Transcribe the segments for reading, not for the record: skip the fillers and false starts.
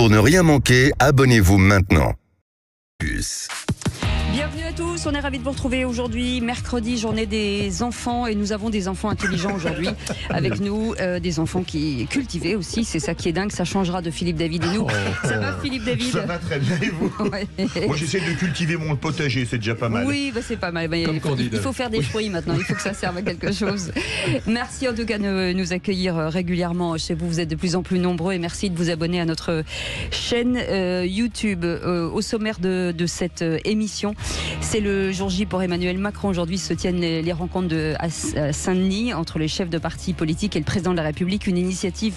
Pour ne rien manquer, abonnez-vous maintenant. Plus. Bienvenue à tous, on est ravis de vous retrouver aujourd'hui, mercredi, journée des enfants, et nous avons des enfants intelligents aujourd'hui avec nous, des enfants qui cultivés aussi, c'est ça qui est dingue, ça changera de Philippe David et nous. Ça va Philippe David? Ça va très bien et vous? Ouais. Moi j'essaie de cultiver mon potager, c'est déjà pas mal. Oui, bah, c'est pas mal, mais il faut faire des fruits maintenant, il faut que ça serve à quelque chose. Merci en tout cas de nous accueillir régulièrement chez vous, vous êtes de plus en plus nombreux et merci de vous abonner à notre chaîne YouTube. Au sommaire de cette émission, c'est le jour J pour Emmanuel Macron. Aujourd'hui se tiennent les rencontres à Saint-Denis entre les chefs de partis politiques et le président de la République. Une initiative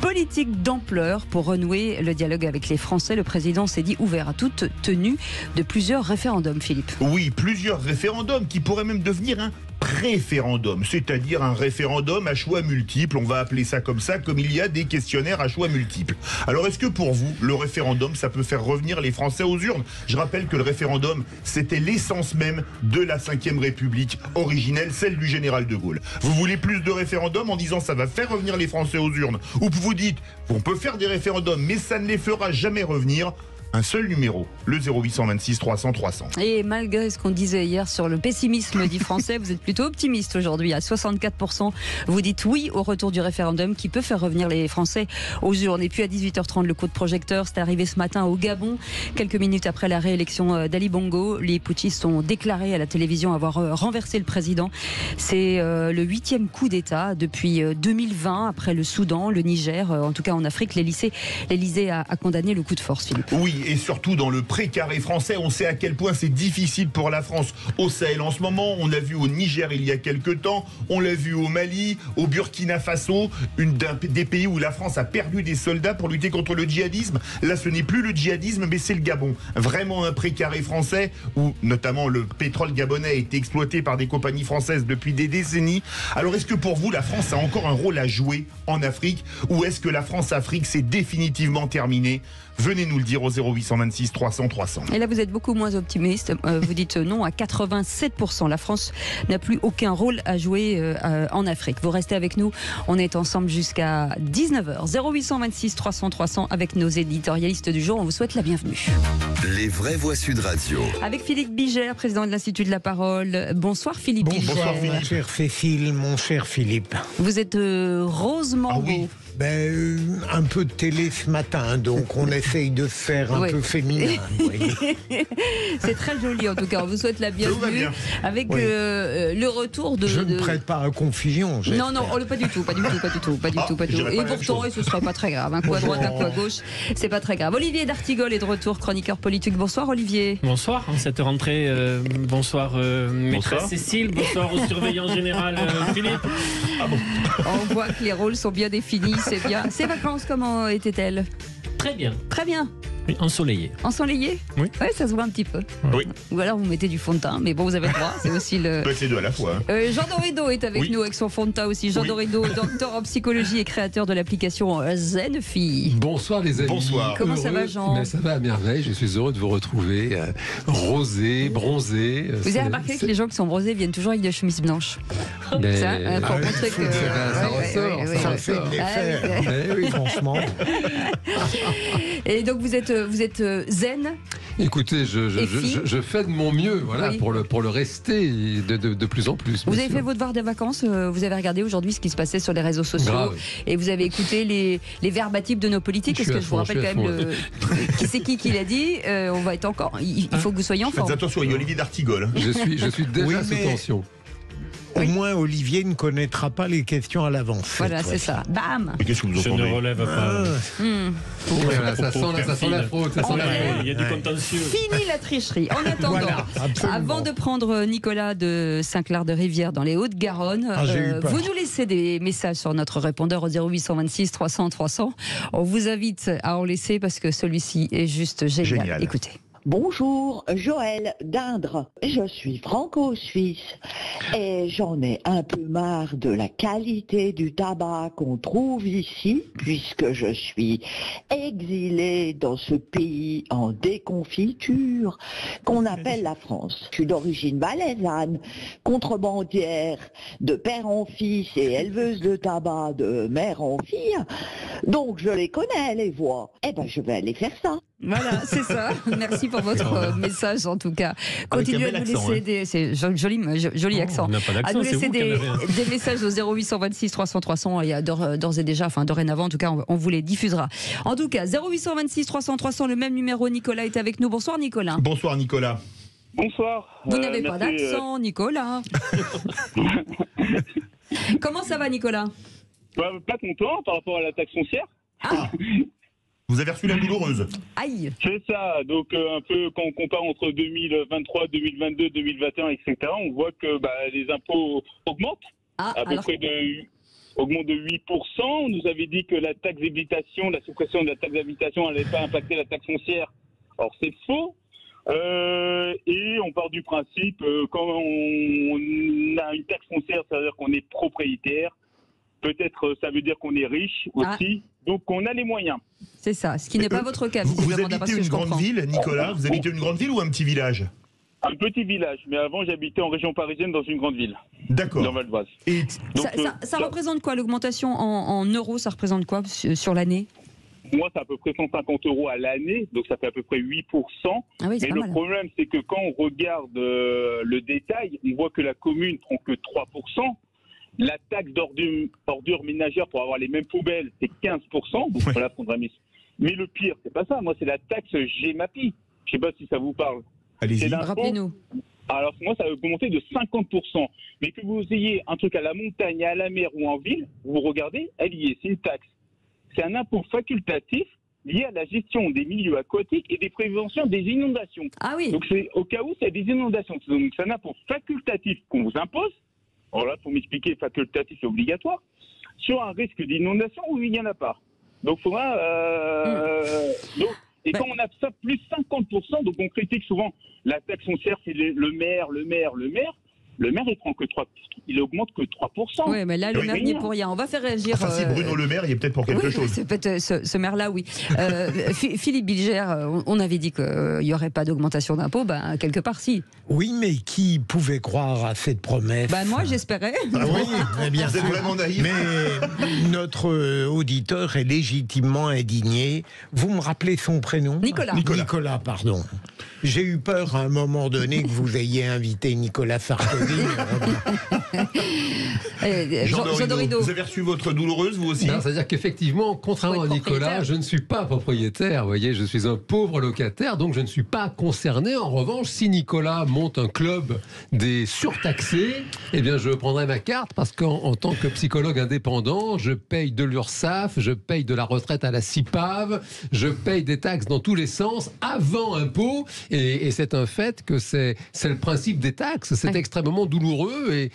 politique d'ampleur pour renouer le dialogue avec les Français. Le président s'est dit ouvert à toute tenue de plusieurs référendums, Philippe. Oui, plusieurs référendums qui pourraient même devenir un préférendum, c'est-à-dire un référendum à choix multiples, on va appeler ça comme il y a des questionnaires à choix multiples. Alors est-ce que pour vous, le référendum, ça peut faire revenir les Français aux urnes? Je rappelle que le référendum, c'était l'essence même de la Ve République originelle, celle du général de Gaulle. Vous voulez plus de référendums en disant ça va faire revenir les Français aux urnes, ou vous dites, on peut faire des référendums, mais ça ne les fera jamais revenir? Un seul numéro, le 0826 300 300. Et malgré ce qu'on disait hier sur le pessimisme dit français, vous êtes plutôt optimiste aujourd'hui. À 64%, vous dites oui au retour du référendum qui peut faire revenir les Français aux urnes. Et puis à 18h30, le coup de projecteur, c'est arrivé ce matin au Gabon. Quelques minutes après la réélection d'Ali Bongo, les putschistes ont déclaré à la télévision avoir renversé le président. C'est le 8e coup d'État depuis 2020, après le Soudan, le Niger. En tout cas en Afrique, l'Élysée a condamné le coup de force, Philippe. Oui, et surtout dans le précaré français, on sait à quel point c'est difficile pour la France au Sahel en ce moment. On l'a vu au Niger il y a quelques temps, on l'a vu au Mali, au Burkina Faso, des pays où la France a perdu des soldats pour lutter contre le djihadisme. Là, ce n'est plus le djihadisme, mais c'est le Gabon. Vraiment un précaré français où notamment le pétrole gabonais a été exploité par des compagnies françaises depuis des décennies. Alors est-ce que pour vous, la France a encore un rôle à jouer en Afrique, ou est-ce que la France-Afrique c'est définitivement terminé? Venez nous le dire au 0826 300 300. Et là, vous êtes beaucoup moins optimiste. Vous dites non à 87%. La France n'a plus aucun rôle à jouer en Afrique. Vous restez avec nous. On est ensemble jusqu'à 19h. 0826 300 300 avec nos éditorialistes du jour. On vous souhaite la bienvenue. Les vraies voix Sud Radio. Avec Philippe Bigère, président de l'Institut de la Parole. Bonsoir Philippe. Bonsoir Philippe. Mon cher Cécile, mon cher Philippe. Vous êtes Rose Mango. Ah oui. Un peu de télé ce matin, donc on essaye de se faire un peu féminin. C'est très joli en tout cas, on vous souhaite la bienvenue avec le retour de... Je ne prête pas à confusion. Non, pas du tout. Et pourtant, ce ne serait pas très grave. Un coup à droite, un coup à gauche, c'est pas très grave. Olivier D'Artigol est de retour, chroniqueur politique. Bonsoir Olivier. Bonsoir, en cette rentrée. Bonsoir maîtresse Cécile, bonsoir au surveillant général Philippe. Ah bon. On voit que les rôles sont bien définis. C'est bien. Ces vacances, comment étaient-elles? Très bien. Très bien. Oui, ensoleillé. Ensoleillé? Oui. Ouais, ça se voit un petit peu. Oui. Ou alors vous mettez du fond de teint, mais bon, vous avez le droit, c'est aussi le... C'est deux à la fois. Jean Dorido est avec nous avec son fond de teint aussi. Jean Dorido, docteur en psychologie et créateur de l'application Zenfi. Bonsoir les amis. Bonsoir. Comment ça va, Jean? Ça va à merveille, je suis heureux de vous retrouver. Rosé, bronzé. Vous avez remarqué que les gens qui sont bronzés viennent toujours avec des chemises blanches. Mais... Ça, pour montrer que... Ça ressort, Ça fait de l'effet. oui. Franchement. Et donc vous êtes zen. Écoutez, je fais de mon mieux, voilà, Oui. pour le rester de plus en plus. Vous bien avez sûr. fait votre devoir des vacances, vous avez regardé aujourd'hui ce qui se passait sur les réseaux sociaux. Grave. Et vous avez écouté les verbatifs de nos politiques. Parce que je vous rappelle quand même qui c'est qui l'a dit. On va être encore. Il faut que vous soyez en forme. Faites attention, il y a Olivier D'Artigol. Je suis déjà Oui, sous mais- tension. Au moins, Olivier ne connaîtra pas les questions à l'avance. Voilà, c'est ça. Bam. Mais qu'est-ce que vous Je entendez? ne relève pas. Voilà, ça sent la fraude. Ça sent la fraude. Il y a du contentieux. Fini la tricherie. En attendant, Voilà, absolument. avant de prendre Nicolas de Saint-Clair-de-Rivière dans les Hauts-de-Garonne, j'ai eu peur. vous nous laissez des messages sur notre répondeur au 0826 300 300. On vous invite à en laisser parce que celui-ci est juste génial. Génial. Écoutez. Bonjour, Joël d'Indre. Je suis franco-suisse et j'en ai un peu marre de la qualité du tabac qu'on trouve ici, puisque je suis exilée dans ce pays en déconfiture qu'on appelle la France. Je suis d'origine valaisanne, contrebandière de père en fils et éleveuse de tabac de mère en fille. Donc je les connais, les voix. Eh ben je vais aller faire ça. Voilà, c'est ça. Merci pour votre message en tout cas. Continuez à nous laisser c'est joli accent. À nous laisser des messages au 0826 300 300. Il y a d'ores et déjà, enfin dorénavant en tout cas, on vous les diffusera. En tout cas, 0826 300 300, le même numéro. Nicolas est avec nous. Bonsoir Nicolas. Bonsoir Nicolas. Bonsoir. Vous n'avez pas d'accent, Nicolas. Comment ça va Nicolas? Pas content par rapport à la taxe foncière. Ah. Vous avez reçu la douloureuse. Aïe. C'est ça. Donc un peu quand on compare entre 2023, 2022, 2021, etc., on voit que les impôts augmentent. Augmentent de 8%. On nous avait dit que la taxe d'habitation, la suppression de la taxe d'habitation n'allait pas impacter la taxe foncière. Or c'est faux. Et on part du principe quand on a une taxe foncière, ça veut dire qu'on est propriétaire. Peut-être ça veut dire qu'on est riche aussi. Donc on a les moyens. C'est ça, ce qui n'est pas votre cas. Vous habitez une grande ville, Nicolas? Vous habitez une grande ville ou un petit village? Un petit village, mais avant j'habitais en région parisienne dans une grande ville. D'accord. Dans Val d'Oise. Ça représente quoi l'augmentation en euros? Ça représente quoi sur l'année? Moi, c'est à peu près 150 € à l'année, donc ça fait à peu près 8%. Ah oui, mais le problème, c'est que quand on regarde le détail, on voit que la commune prend que 3%. La taxe d'ordures ménagères pour avoir les mêmes poubelles, c'est 15%. Donc voilà, mais le pire, c'est pas ça. Moi, c'est la taxe GEMAPI. Je sais pas si ça vous parle. Allez-y. Rappelez-nous. Alors moi, ça va augmenter de 50%. Mais que vous ayez un truc à la montagne, à la mer ou en ville, vous regardez, elle y est, c'est une taxe. C'est un impôt facultatif lié à la gestion des milieux aquatiques et des préventions des inondations. Ah oui. Donc c'est au cas où il y a des inondations. Donc c'est un impôt facultatif qu'on vous impose. Alors là, pour m'expliquer, facultatif et obligatoire, sur un risque d'inondation où il n'y en a pas. Donc, il faudra... quand on a ça, plus 50%, donc on critique souvent la taxe foncière, c'est le maire. Le maire, il augmente que 3%. Oui, mais là, le maire n'y est pour rien. On va faire réagir... Enfin, si Bruno Le Maire, il est peut-être pour quelque chose. C'est peut-être ce maire-là, oui. Philippe Bilger, on avait dit qu'il n'y aurait pas d'augmentation d'impôts. Quelque part, si. Oui, mais qui pouvait croire à cette promesse? Moi, j'espérais. Ah oui, bien Vous êtes sûr. vraiment naïf. Mais notre auditeur est légitimement indigné. Vous me rappelez son prénom? Nicolas, pardon. J'ai eu peur à un moment donné que vous ayez invité Nicolas Sarkozy. Jean Dorido, vous avez reçu votre douloureuse, vous aussi? C'est-à-dire qu'effectivement, contrairement à Nicolas, je ne suis pas propriétaire, vous voyez, je suis un pauvre locataire, donc je ne suis pas concerné. En revanche, si Nicolas monte un club des surtaxés, eh bien je prendrai ma carte, parce qu'en tant que psychologue indépendant, je paye de l'URSSAF, je paye de la retraite à la CIPAV, je paye des taxes dans tous les sens, avant impôt, et c'est un fait que c'est le principe des taxes, c'est extrêmement douloureux,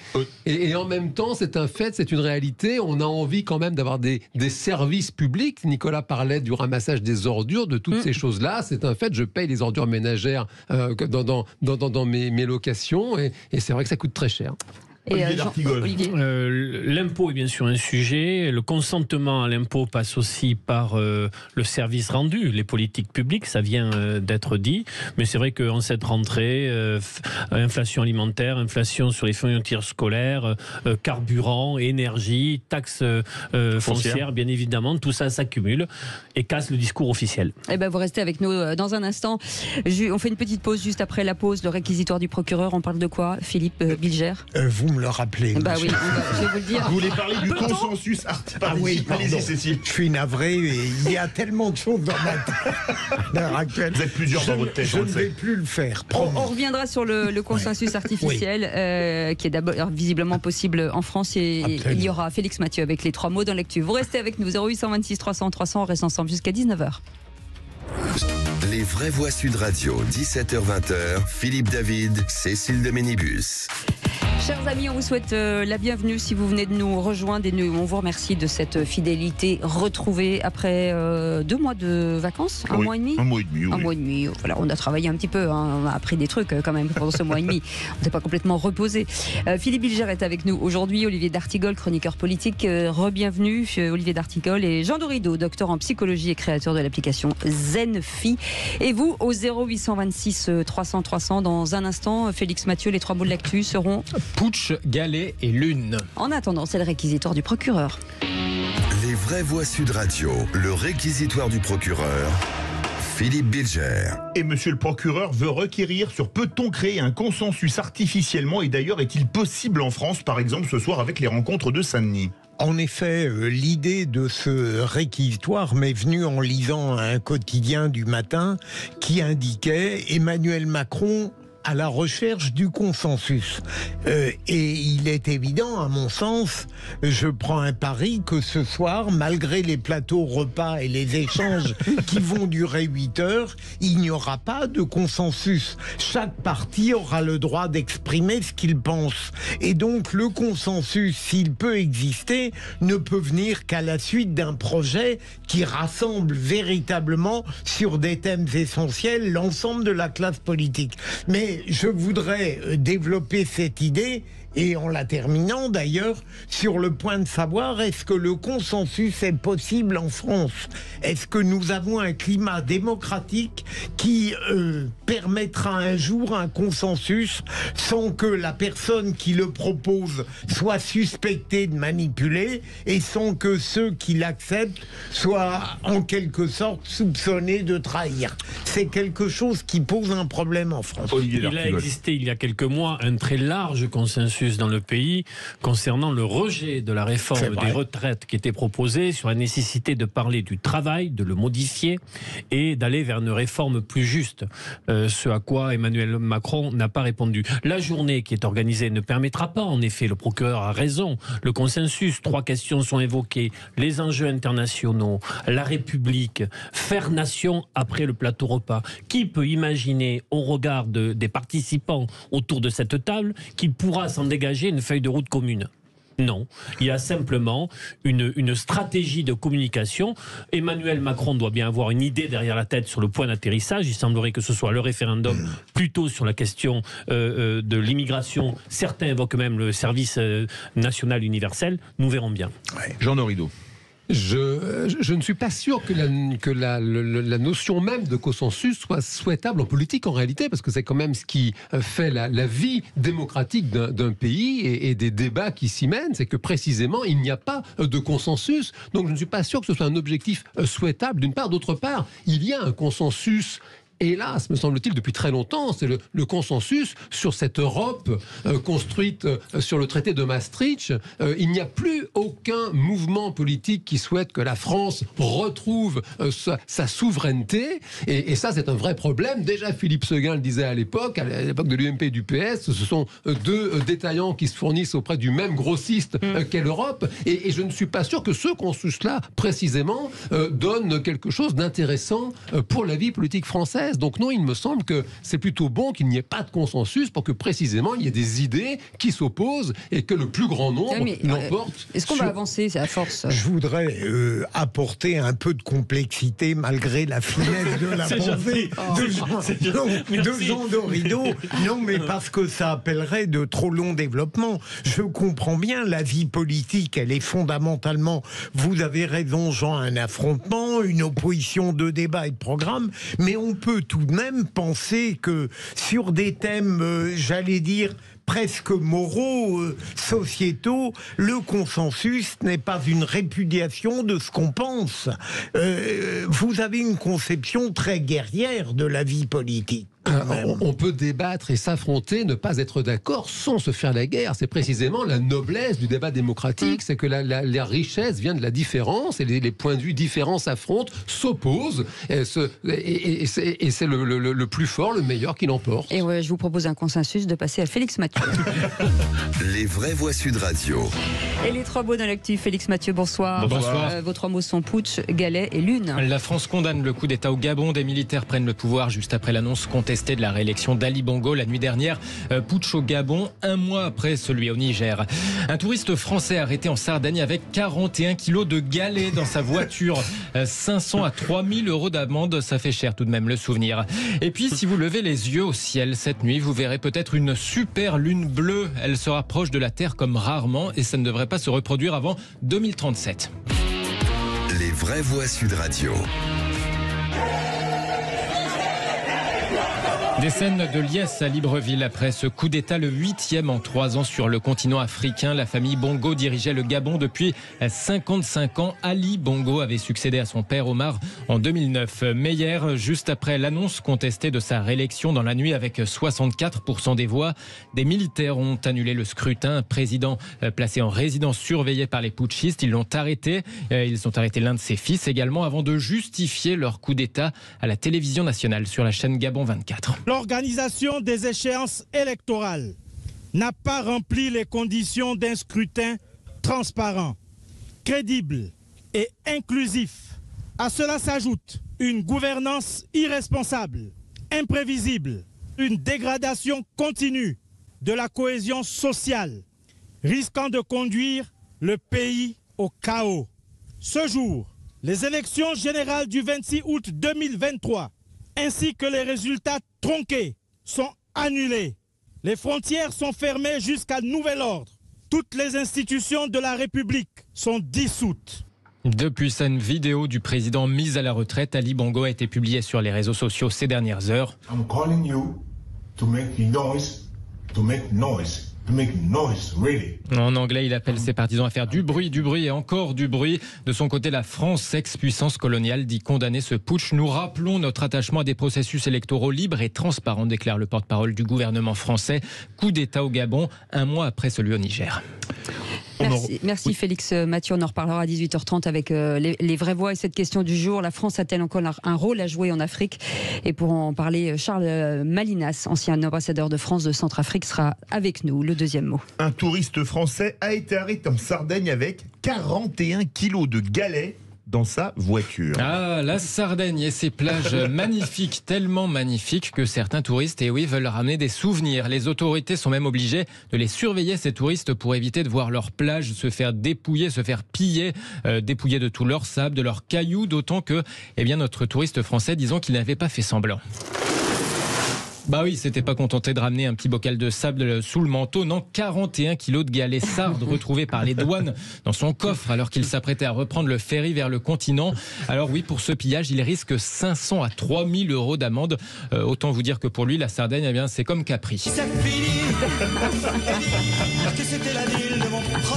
et en même temps, c'est un fait, c'est une réalité. On a envie quand même d'avoir des services publics. Nicolas parlait du ramassage des ordures, de toutes ces choses-là. C'est un fait, je paye les ordures ménagères dans mes locations, et c'est vrai que ça coûte très cher. L'impôt est bien sûr un sujet. Le consentement à l'impôt passe aussi par le service rendu, les politiques publiques, ça vient d'être dit. Mais c'est vrai qu'en cette rentrée, inflation alimentaire, inflation sur les fournitures scolaires, carburant, énergie, taxes foncières, bien évidemment, tout ça s'accumule et casse le discours officiel. Vous restez avec nous dans un instant. On fait une petite pause juste après la pause. Le réquisitoire du procureur, on parle de quoi, Philippe Bilger? Vous me le rappelez. Oui, je vais vous le dire. Vous voulez parler du consensus? Oui, allez-y, Cécile. Je suis navré, et il y a tellement de choses dans ma tête actuelle. Vous êtes plusieurs dans votre tête. Je ne vais plus le faire. On reviendra sur le consensus artificiel qui est d'abord visiblement possible en France, et il y aura Félix Mathieu avec les 3 mots dans l'actu. Vous restez avec nous, 0826 300 300, on reste ensemble jusqu'à 19h. Les vraies voix Sud Radio, 17h-20h, Philippe David, Cécile de Ménibus. Chers amis, on vous souhaite la bienvenue si vous venez de nous rejoindre et on vous remercie de cette fidélité retrouvée après 2 mois de vacances, un mois et demi. Un mois et demi, oui. Un mois et demi. Voilà, on a travaillé un petit peu, on a appris des trucs quand même pendant ce mois et demi. On n'était pas complètement reposé. Philippe Bilger est avec nous aujourd'hui, Olivier D'Artigol, chroniqueur politique. Re-bienvenue, Olivier D'Artigol, et Jean Dorido, docteur en psychologie et créateur de l'application Zenfi. Et vous, au 0826 300 300, dans un instant, Félix Mathieu, les 3 mots de l'actu seront... Putsch, Galets et Lune. En attendant, c'est le réquisitoire du procureur. Les vraies voix Sud Radio, le réquisitoire du procureur, Philippe Bilger. Et monsieur le procureur veut requérir sur peut-on créer un consensus artificiellement, et d'ailleurs est-il possible en France, par exemple ce soir avec les rencontres de Saint-Denis? En effet, l'idée de ce réquisitoire m'est venue en lisant un quotidien du matin qui indiquait Emmanuel Macron à la recherche du consensus. Et il est évident, à mon sens, je prends un pari que ce soir, malgré les plateaux repas et les échanges qui vont durer 8 heures, il n'y aura pas de consensus. Chaque parti aura le droit d'exprimer ce qu'il pense. Et donc, le consensus, s'il peut exister, ne peut venir qu'à la suite d'un projet qui rassemble véritablement sur des thèmes essentiels l'ensemble de la classe politique. Mais je voudrais développer cette idée, et en la terminant d'ailleurs, sur le point de savoir est-ce que le consensus est possible en France? Est-ce que nous avons un climat démocratique qui permettra un jour un consensus sans que la personne qui le propose soit suspectée de manipuler et sans que ceux qui l'acceptent soient en quelque sorte soupçonnés de trahir? C'est quelque chose qui pose un problème en France. Il a existé il y a quelques mois un très large consensus dans le pays concernant le rejet de la réforme des retraites qui était proposée, sur la nécessité de parler du travail, de le modifier et d'aller vers une réforme plus juste, ce à quoi Emmanuel Macron n'a pas répondu. La journée qui est organisée ne permettra pas, en effet, le procureur a raison, le consensus. 3 questions sont évoquées: les enjeux internationaux, la République, faire nation après le plateau repas. Qui peut imaginer, au regard des participants autour de cette table, qu'il pourra s'en dégager une feuille de route commune? Non, il y a simplement une stratégie de communication. Emmanuel Macron doit bien avoir une idée derrière la tête sur le point d'atterrissage. Il semblerait que ce soit le référendum plutôt sur la question de l'immigration. Certains évoquent même le service national universel. Nous verrons bien. Jean Dorido. Je ne suis pas sûr que la notion même de consensus soit souhaitable en politique en réalité, parce que c'est quand même ce qui fait la vie démocratique d'un pays et des débats qui s'y mènent, c'est que précisément il n'y a pas de consensus. Donc je ne suis pas sûr que ce soit un objectif souhaitable d'une part. D'autre part, il y a un consensus, hélas, me semble-t-il, depuis très longtemps, c'est le consensus sur cette Europe construite sur le traité de Maastricht. Il n'y a plus aucun mouvement politique qui souhaite que la France retrouve sa souveraineté. Et ça, c'est un vrai problème. Déjà, Philippe Seguin le disait à l'époque de l'UMP et du PS, ce sont 2 détaillants qui se fournissent auprès du même grossiste qu'est l'Europe. Et je ne suis pas sûr que ce consensus-là, précisément, donne quelque chose d'intéressant pour la vie politique française. Donc non, il me semble que c'est plutôt bon qu'il n'y ait pas de consensus pour que précisément il y ait des idées qui s'opposent et que le plus grand nombre l'emporte. Est-ce qu'on va avancer, c'est à force? Je voudrais apporter un peu de complexité malgré la finesse de la pensée de Jean Dorido. Non, mais parce que ça appellerait de trop longs développements. Je comprends bien, la vie politique, elle est fondamentalement, vous avez raison Jean, un affrontement, une opposition de débat et de programme, mais on peut tout de même penser que sur des thèmes, j'allais dire, presque moraux, sociétaux, le consensus n'est pas une répudiation de ce qu'on pense. Vous avez une conception très guerrière de la vie politique. On peut débattre et s'affronter, ne pas être d'accord sans se faire la guerre. C'est précisément la noblesse du débat démocratique, c'est que la richesse vient de la différence et les points de vue différents s'affrontent, s'opposent et c'est le plus fort, le meilleur qui l'emporte. Et ouais, je vous propose un consensus de passer à Félix Mathieu. Les vraies voix Sud Radio. Et les 3 mots dans l'actu. Félix Mathieu, bonsoir. Bonsoir. Vos 3 mots sont putsch, galets et lune. La France condamne le coup d'État au Gabon. Des militaires prennent le pouvoir juste après l'annonce contestée contester de la réélection d'Ali Bongo la nuit dernière. Putsch au Gabon, un mois après celui au Niger. Un touriste français arrêté en Sardaigne avec 41 kilos de galets dans sa voiture. 500 à 3000 euros d'amende, ça fait cher tout de même le souvenir. Et puis si vous levez les yeux au ciel cette nuit, vous verrez peut-être une super lune bleue. Elle se rapproche de la Terre comme rarement et ça ne devrait pas se reproduire avant 2037. Les vraies voix Sud Radio. Des scènes de liesse à Libreville après ce coup d'État, le 8e en 3 ans sur le continent africain. La famille Bongo dirigeait le Gabon depuis 55 ans. Ali Bongo avait succédé à son père Omar en 2009. Mais hier, juste après l'annonce contestée de sa réélection dans la nuit avec 64% des voix, des militaires ont annulé le scrutin. Un président placé en résidence surveillée par les putschistes. Ils l'ont arrêté. Ils ont arrêté l'un de ses fils également avant de justifier leur coup d'État à la télévision nationale sur la chaîne Gabon 24. L'organisation des échéances électorales n'a pas rempli les conditions d'un scrutin transparent, crédible et inclusif. À cela s'ajoute une gouvernance irresponsable, imprévisible, une dégradation continue de la cohésion sociale, risquant de conduire le pays au chaos. Ce jour, les élections générales du 26 août 2023 ainsi que les résultats tronqués sont annulés. Les frontières sont fermées jusqu'à nouvel ordre. Toutes les institutions de la République sont dissoutes. Depuis une vidéo du président mis à la retraite, Ali Bongo a été publiée sur les réseaux sociaux ces dernières heures. I'm calling you to make noise, to make noise. Really. En anglais, il appelle ses partisans à faire du bruit et encore du bruit. De son côté, la France, ex-puissance coloniale, dit condamner ce putsch. Nous rappelons notre attachement à des processus électoraux libres et transparents, déclare le porte-parole du gouvernement français. Coup d'État au Gabon, un mois après celui au Niger. Merci Félix Mathieu, on en reparlera à 18h30 avec les vraies voix et cette question du jour. La France a-t-elle encore un rôle à jouer en Afrique? Et pour en parler, Charles Malinas, ancien ambassadeur de France de Centrafrique, sera avec nous. Le deuxième mot. Un touriste français a été arrêté en Sardaigne avec 41 kilos de galets dans sa voiture. Ah, la Sardaigne et ses plages magnifiques, tellement magnifiques que certains touristes, veulent ramener des souvenirs. Les autorités sont même obligées de les surveiller, ces touristes, pour éviter de voir leurs plages se faire dépouiller, se faire piller, dépouiller de tout leur sable, de leurs cailloux, d'autant que, notre touriste français, disons qu'il n'avait pas fait semblant. Bah oui, s'était pas contenté de ramener un petit bocal de sable sous le manteau. Non, 41 kilos de galets sardes retrouvés par les douanes dans son coffre alors qu'il s'apprêtait à reprendre le ferry vers le continent. Alors oui, pour ce pillage, il risque 500 à 3000 euros d'amende. Autant vous dire que pour lui, la Sardaigne, c'est comme Capri.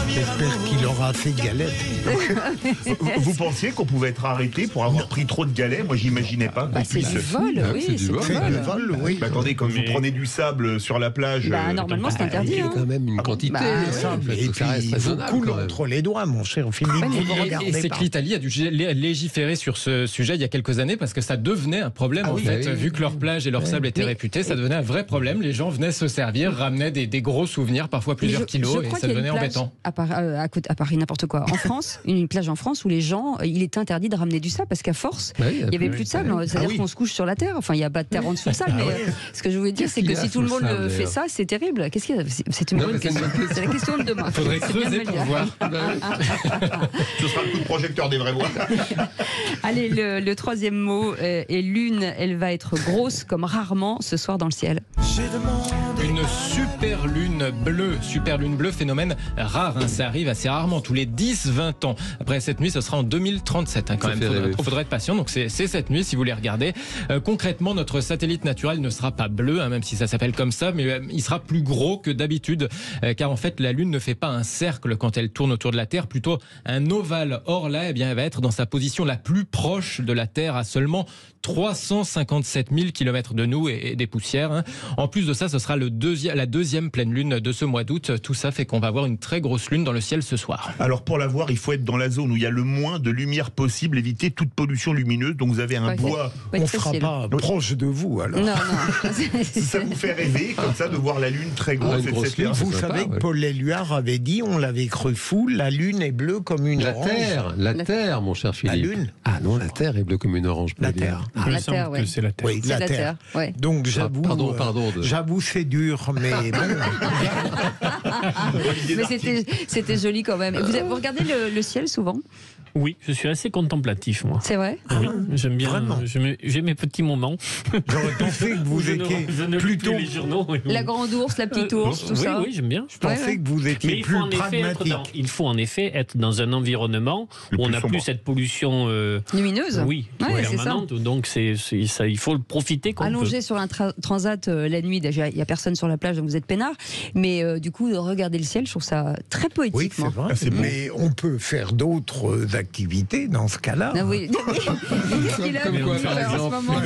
J'espère qu'il aura fait galette. Vous pensiez qu'on pouvait être arrêté pour avoir pris trop de galets? Moi, j'imaginais pas qu'on puisse... C'est du vol, oui. C'est du vol, oui. Attendez, quand vous prenez du sable sur la plage... normalement, c'est interdit. Il y a quand même une quantité de sable. Et puis, il vous coule entre les doigts, mon cher Philippe. Et c'est que l'Italie a dû légiférer sur ce sujet il y a quelques années parce que ça devenait un problème, vu que leur plage et leur sable étaient réputés, ça devenait un vrai problème. Les gens venaient se servir, ramenaient des gros souvenirs, parfois plusieurs kilos, et ça devenait embêtant. À Paris, n'importe quoi. En France, une plage en France où les gens, il est interdit de ramener du sable parce qu'à force, il n'y avait plus de sable. C'est-à-dire qu'on se couche sur la terre. Enfin, il n'y a pas de terre en dessous de sable. Mais ce que je voulais dire, c'est que si tout le monde fait ça, c'est terrible. Qu'est-ce qu'il y a? C'est une bonne question. C'est la question de demain. Il faudrait creuser pour voir. Ce sera le coup de projecteur des vraies voix. Allez, le troisième mot est lune. Elle va être grosse comme rarement ce soir dans le ciel. Une super lune bleue, phénomène rare. Ça arrive assez rarement, tous les 10-20 ans. Après cette nuit, ce sera en 2037 quand même. Faudrait être patient. Donc c'est cette nuit si vous les regardez. Concrètement, notre satellite naturel ne sera pas bleu, même si ça s'appelle comme ça, mais il sera plus gros que d'habitude, car en fait la Lune ne fait pas un cercle quand elle tourne autour de la Terre, plutôt un ovale. Or là, elle va être dans sa position la plus proche de la Terre, à seulement 357 000 km de nous et des poussières. En plus de ça, ce sera la deuxième pleine lune de ce mois d'août. minutes. Tout ça fait qu'on va avoir une très grosse lune dans le ciel ce soir. Alors pour la voir, il faut être dans la zone où il y a le moins de lumière possible, éviter toute pollution lumineuse. Donc vous avez un bois. On ne sera pas proche de vous alors. Non. Ça vous fait rêver comme ça de voir la lune très grosse, etc. Vous savez que Paul Éluard avait dit, on l'avait cru fou, la lune est bleue comme une orange. La Terre, mon cher Philippe. La lune. Ah non, la Terre est bleue comme une orange. La Terre. La Terre, que c'est la Terre. Oui, la Terre. Ouais. Donc j'avoue, j'avoue c'est dur, mais bon. Mais c'était joli quand même. Vous regardez le ciel souvent ? Oui, je suis assez contemplatif, moi. C'est vrai ? Oui, j'aime bien. J'ai mes petits moments. J'aurais pensé que vous étiez plutôt les journaux. La grande ours, la petite ours, tout ça. Oui, j'aime bien. Je pensais que vous étiez plus pragmatique. Il faut en effet être dans un environnement où on n'a plus cette pollution lumineuse. Oui, permanente. Donc ça, il faut le profiter. Allongé sur un transat la nuit, déjà il n'y a personne sur la plage, donc vous êtes peinard. Mais du coup, regarder le ciel, je trouve ça très poétique. Oui, c'est vrai. Mais on peut faire d'autres activités dans ce cas-là. Ah oui. Qu'est-ce qu'il a en ce moment?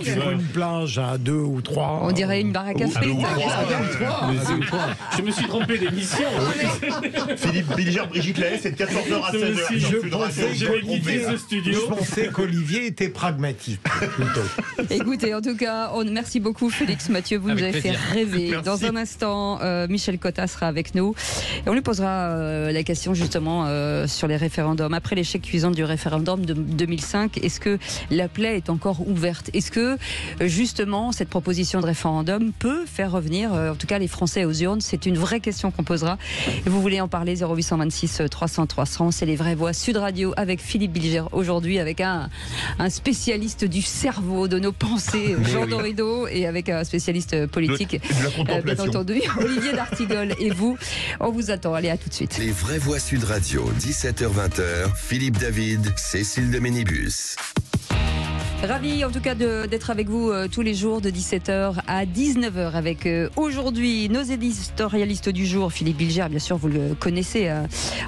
Sur une plage à 2 ou 3. On dirait une baraque à frites. Je me suis trompé d'émission. Philippe Bilger, Brigitte Lahaye, c'est de 14h à 16h. Je pensais qu'Olivier était pragmatique. Écoutez, en tout cas, merci beaucoup Félix Mathieu, vous nous avez fait rêver. Merci. Dans un instant, Michel Cotta sera avec nous et on lui posera la question justement sur les référendums. Après l'échec cuisant du référendum de 2005, est-ce que la plaie est encore ouverte? Est-ce que justement cette proposition de référendum peut faire revenir en tout cas les Français aux urnes? C'est une vraie question qu'on posera. Et vous voulez en parler, 0826 300 300, c'est les vraies voix Sud Radio avec Philippe Bilger aujourd'hui, avec un spécialiste du cerveau, de nos pensées, Jean Dorido, et avec un spécialiste politique, bien entendu, Olivier d'Artigol. Et vous, on vous attend. Allez, à tout de suite. Les vraies voix Sud Radio, 17h-20h, Philippe David, Cécile de Ménibus. Ravi en tout cas d'être avec vous tous les jours de 17h à 19h avec aujourd'hui nos éditorialistes du jour. Philippe Bilger, bien sûr vous le connaissez,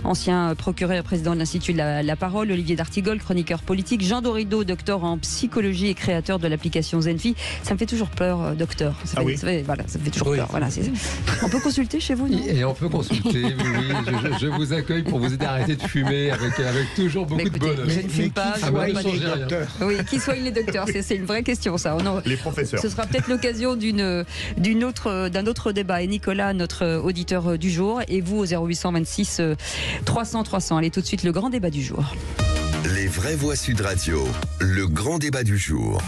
ancien procureur et président de l'Institut de la Parole. Olivier d'Artigol, chroniqueur politique. Jean Dorido, docteur en psychologie et créateur de l'application Zenfi. Ça me fait toujours peur, docteur. Ça me fait toujours peur. Voilà, on peut consulter chez vous, non? Et on peut consulter, oui. Je vous accueille pour vous aider à arrêter de fumer avec toujours beaucoup de bonheur. Je ne fume pas. Oui, qui soignent les docteurs, c'est une vraie question ça. Les professeurs. Ce sera peut-être l'occasion d'un autre débat. Et Nicolas, notre auditeur du jour, et vous au 0826 300 300. Allez, tout de suite le grand débat du jour. Les vraies voix Sud Radio, le grand débat du jour.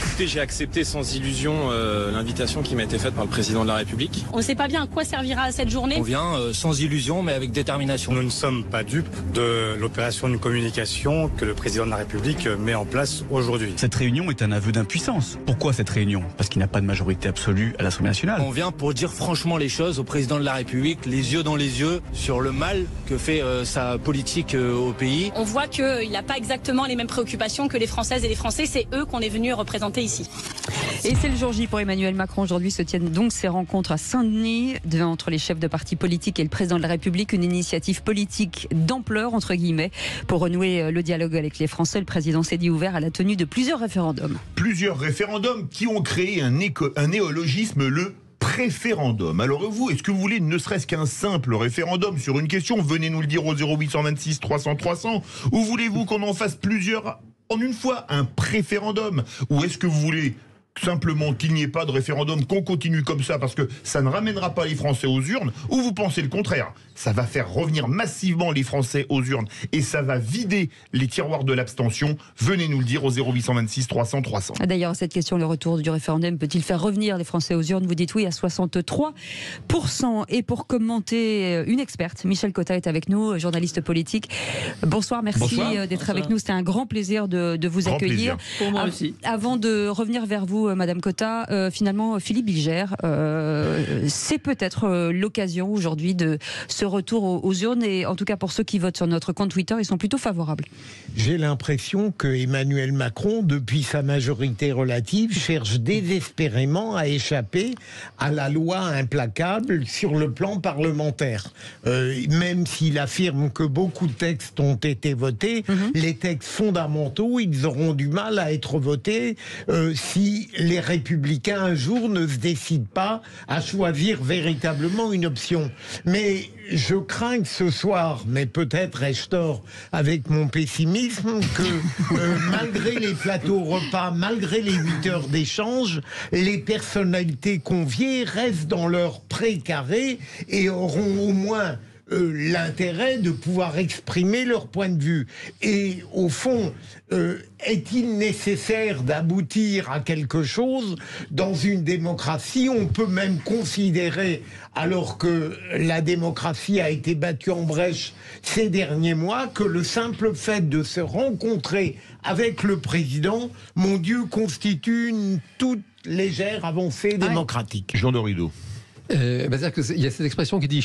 Écoutez, j'ai accepté sans illusion l'invitation qui m'a été faite par le président de la République. On ne sait pas bien à quoi servira cette journée. On vient sans illusion mais avec détermination. Nous ne sommes pas dupes de l'opération de communication que le président de la République met en place aujourd'hui. Cette réunion est un aveu d'impuissance. Pourquoi cette réunion? Parce qu'il n'a pas de majorité absolue à l'Assemblée nationale. On vient pour dire franchement les choses au président de la République, les yeux dans les yeux, sur le mal que fait sa politique au pays. On voit qu'il n'a pas exactement les mêmes préoccupations que les Françaises et les Français. C'est eux qu'on est venus représenter ici. Et c'est le jour J pour Emmanuel Macron. Aujourd'hui se tiennent donc ces rencontres à Saint-Denis entre les chefs de partis politiques et le président de la République. Une initiative politique d'ampleur, entre guillemets, pour renouer le dialogue avec les Français. Le président s'est dit ouvert à la tenue de plusieurs référendums. Plusieurs référendums qui ont créé un néologisme, le préférendum. Alors vous, est-ce que vous voulez ne serait-ce qu'un simple référendum sur une question? Venez nous le dire au 0826 300 300. Ou voulez-vous qu'on en fasse plusieurs en une fois, un préférendum? Ou est-ce que vous voulez simplement qu'il n'y ait pas de référendum, qu'on continue comme ça parce que ça ne ramènera pas les Français aux urnes? Ou vous pensez le contraire? Ça va faire revenir massivement les Français aux urnes et ça va vider les tiroirs de l'abstention. Venez nous le dire au 0826 300 300. D'ailleurs, à cette question, le retour du référendum peut-il faire revenir les Français aux urnes? Vous dites oui à 63%. Et pour commenter, une experte, Michel Cotta est avec nous, journaliste politique. Bonsoir, merci d'être avec nous. C'était un grand plaisir de vous accueillir. Pour moi aussi. Avant de revenir vers vous, Madame Cotta, finalement, Philippe Bilger, c'est peut-être l'occasion aujourd'hui de ce retour aux urnes, et en tout cas pour ceux qui votent sur notre compte Twitter, ils sont plutôt favorables. J'ai l'impression que Emmanuel Macron, depuis sa majorité relative, cherche désespérément à échapper à la loi implacable sur le plan parlementaire. Même s'il affirme que beaucoup de textes ont été votés, les textes fondamentaux, ils auront du mal à être votés si les Républicains un jour ne se décident pas à choisir véritablement une option. Mais je crains que ce soir, mais peut-être ai-je tort avec mon pessimisme, que malgré les plateaux repas, malgré les 8 heures d'échange, les personnalités conviées restent dans leur précaré et auront au moins l'intérêt de pouvoir exprimer leur point de vue. Et au fond, est-il nécessaire d'aboutir à quelque chose dans une démocratie? On peut même considérer, alors que la démocratie a été battue en brèche ces derniers mois, que le simple fait de se rencontrer avec le président, mon Dieu, constitue une toute légère avancée démocratique. Jean Dorido. C'est-à-dire qu'il y a cette expression qui dit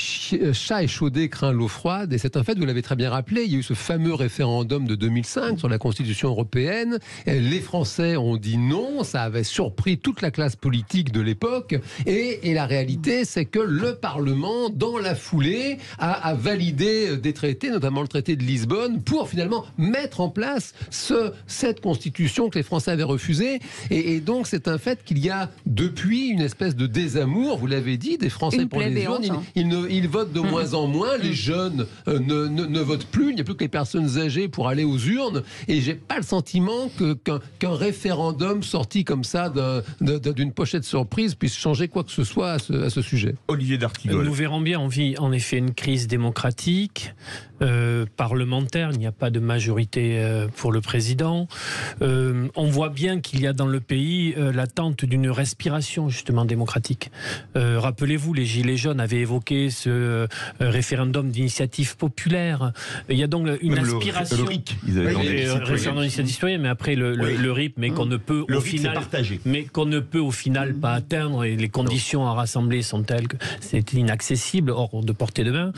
chat échaudé craint l'eau froide, et c'est un fait, vous l'avez très bien rappelé, il y a eu ce fameux référendum de 2005 sur la Constitution européenne, les Français ont dit non, ça avait surpris toute la classe politique de l'époque, et la réalité c'est que le Parlement, dans la foulée, a validé des traités, notamment le traité de Lisbonne, pour finalement mettre en place cette Constitution que les Français avaient refusée, et donc c'est un fait qu'il y a depuis une espèce de désamour, vous l'avez dit, des Français pour les urnes, ils votent de moins en moins, les jeunes ne votent plus, il n'y a plus que les personnes âgées pour aller aux urnes, et j'ai pas le sentiment qu'un référendum sorti comme ça d'une pochette surprise puisse changer quoi que ce soit à ce sujet. Olivier d'Artigol. Nous verrons bien, on vit en effet une crise démocratique, parlementaire, il n'y a pas de majorité pour le président. On voit bien qu'il y a dans le pays l'attente d'une respiration justement démocratique. Rappelez-vous, les Gilets jaunes avaient évoqué ce référendum d'initiative populaire. Il y a donc une aspiration. Le RIC, ils avaient référendum d'initiative citoyenne, mais après le RIP, mais qu'on ne peut au final, pas atteindre, et les conditions à rassembler sont telles que c'est inaccessible, hors de portée de main.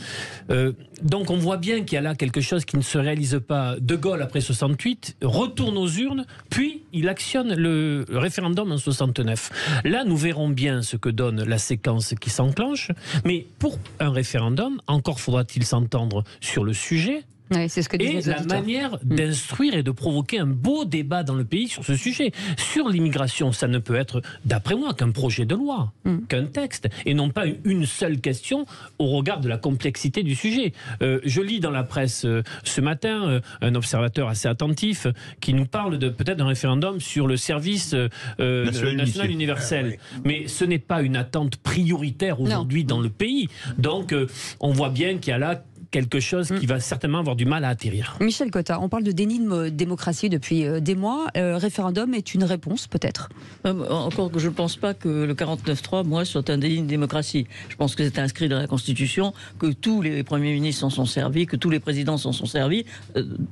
Donc on voit bien qu'il y a là quelque chose qui ne se réalise pas. De Gaulle, après 68, retourne aux urnes, puis il actionne le référendum en 69. Là, nous verrons bien ce que donne la séquence qui s'enclenche, mais pour un référendum, encore faudra-t-il s'entendre sur le sujet. Oui, c'est ce que et la manière d'instruire et de provoquer un beau débat dans le pays sur ce sujet. Sur l'immigration, ça ne peut être, d'après moi, qu'un projet de loi, qu'un texte, et non pas une seule question au regard de la complexité du sujet. Je lis dans la presse ce matin un observateur assez attentif qui nous parle peut-être d'un référendum sur le service national universel. Mais ce n'est pas une attente prioritaire aujourd'hui dans le pays. Donc on voit bien qu'il y a là quelque chose qui va certainement avoir du mal à atterrir. Michel Cotta, on parle de déni de démocratie depuis des mois. Référendum est une réponse, peut-être? Encore que je ne pense pas que le 49.3, moi, soit un déni de démocratie. Je pense que c'est inscrit dans la Constitution, que tous les premiers ministres s'en sont servis, que tous les présidents s'en sont servis,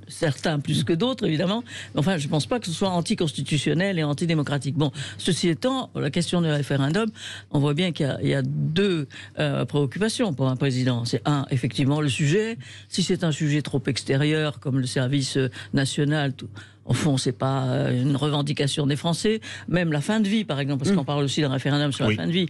certains plus que d'autres, évidemment. Enfin, je ne pense pas que ce soit anticonstitutionnel et antidémocratique. Bon, ceci étant, la question du référendum, on voit bien qu'il y a deux préoccupations pour un président. C'est effectivement, le sujet. Si c'est un sujet trop extérieur, comme le service national, au fond, c'est pas une revendication des Français. Même la fin de vie, par exemple, parce qu'on parle aussi d'un référendum sur la fin de vie,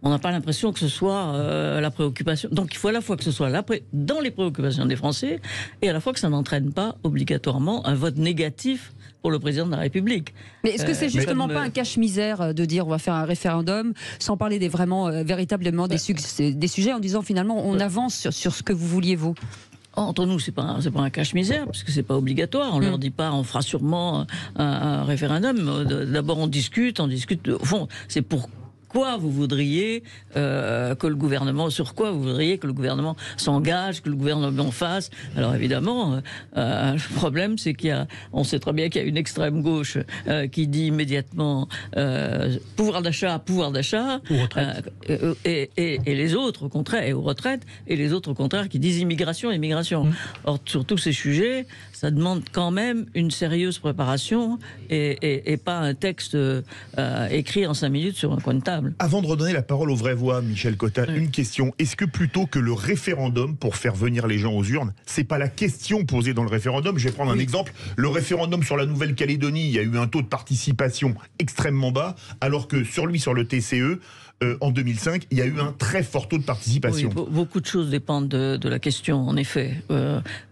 on n'a pas l'impression que ce soit la préoccupation. Donc il faut à la fois que ce soit dans les préoccupations des Français, et à la fois que ça n'entraîne pas obligatoirement un vote négatif pour le président de la République. Mais est-ce que c'est justement pas un cache-misère de dire on va faire un référendum sans parler véritablement des sujets, en disant finalement on avance sur ce que vous vouliez vous? Entre nous, c'est pas un cache-misère, parce que c'est pas obligatoire. On leur dit pas, on fera sûrement un référendum. D'abord, on discute. Au fond, c'est pourquoi vous voudriez que le gouvernement, sur quoi vous voudriez que le gouvernement s'engage, que le gouvernement fasse. Alors évidemment, le problème, c'est on sait très bien qu'il y a une extrême gauche qui dit immédiatement pouvoir d'achat, et les autres au contraire, et aux retraites, et les autres au contraire qui disent immigration. Or, sur tous ces sujets, ça demande quand même une sérieuse préparation et pas un texte écrit en 5 minutes sur un coin de table. inacceptable. Avant de redonner la parole aux vraies voix, Michel Cotta, une question. Est-ce que plutôt que le référendum pour faire venir les gens aux urnes, c'est pas la question posée dans le référendum? Je vais prendre un exemple. Le référendum sur la Nouvelle-Calédonie, il y a eu un taux de participation extrêmement bas, alors que sur le TCE, en 2005, il y a eu un très fort taux de participation. Oui, beaucoup de choses dépendent de la question, en effet.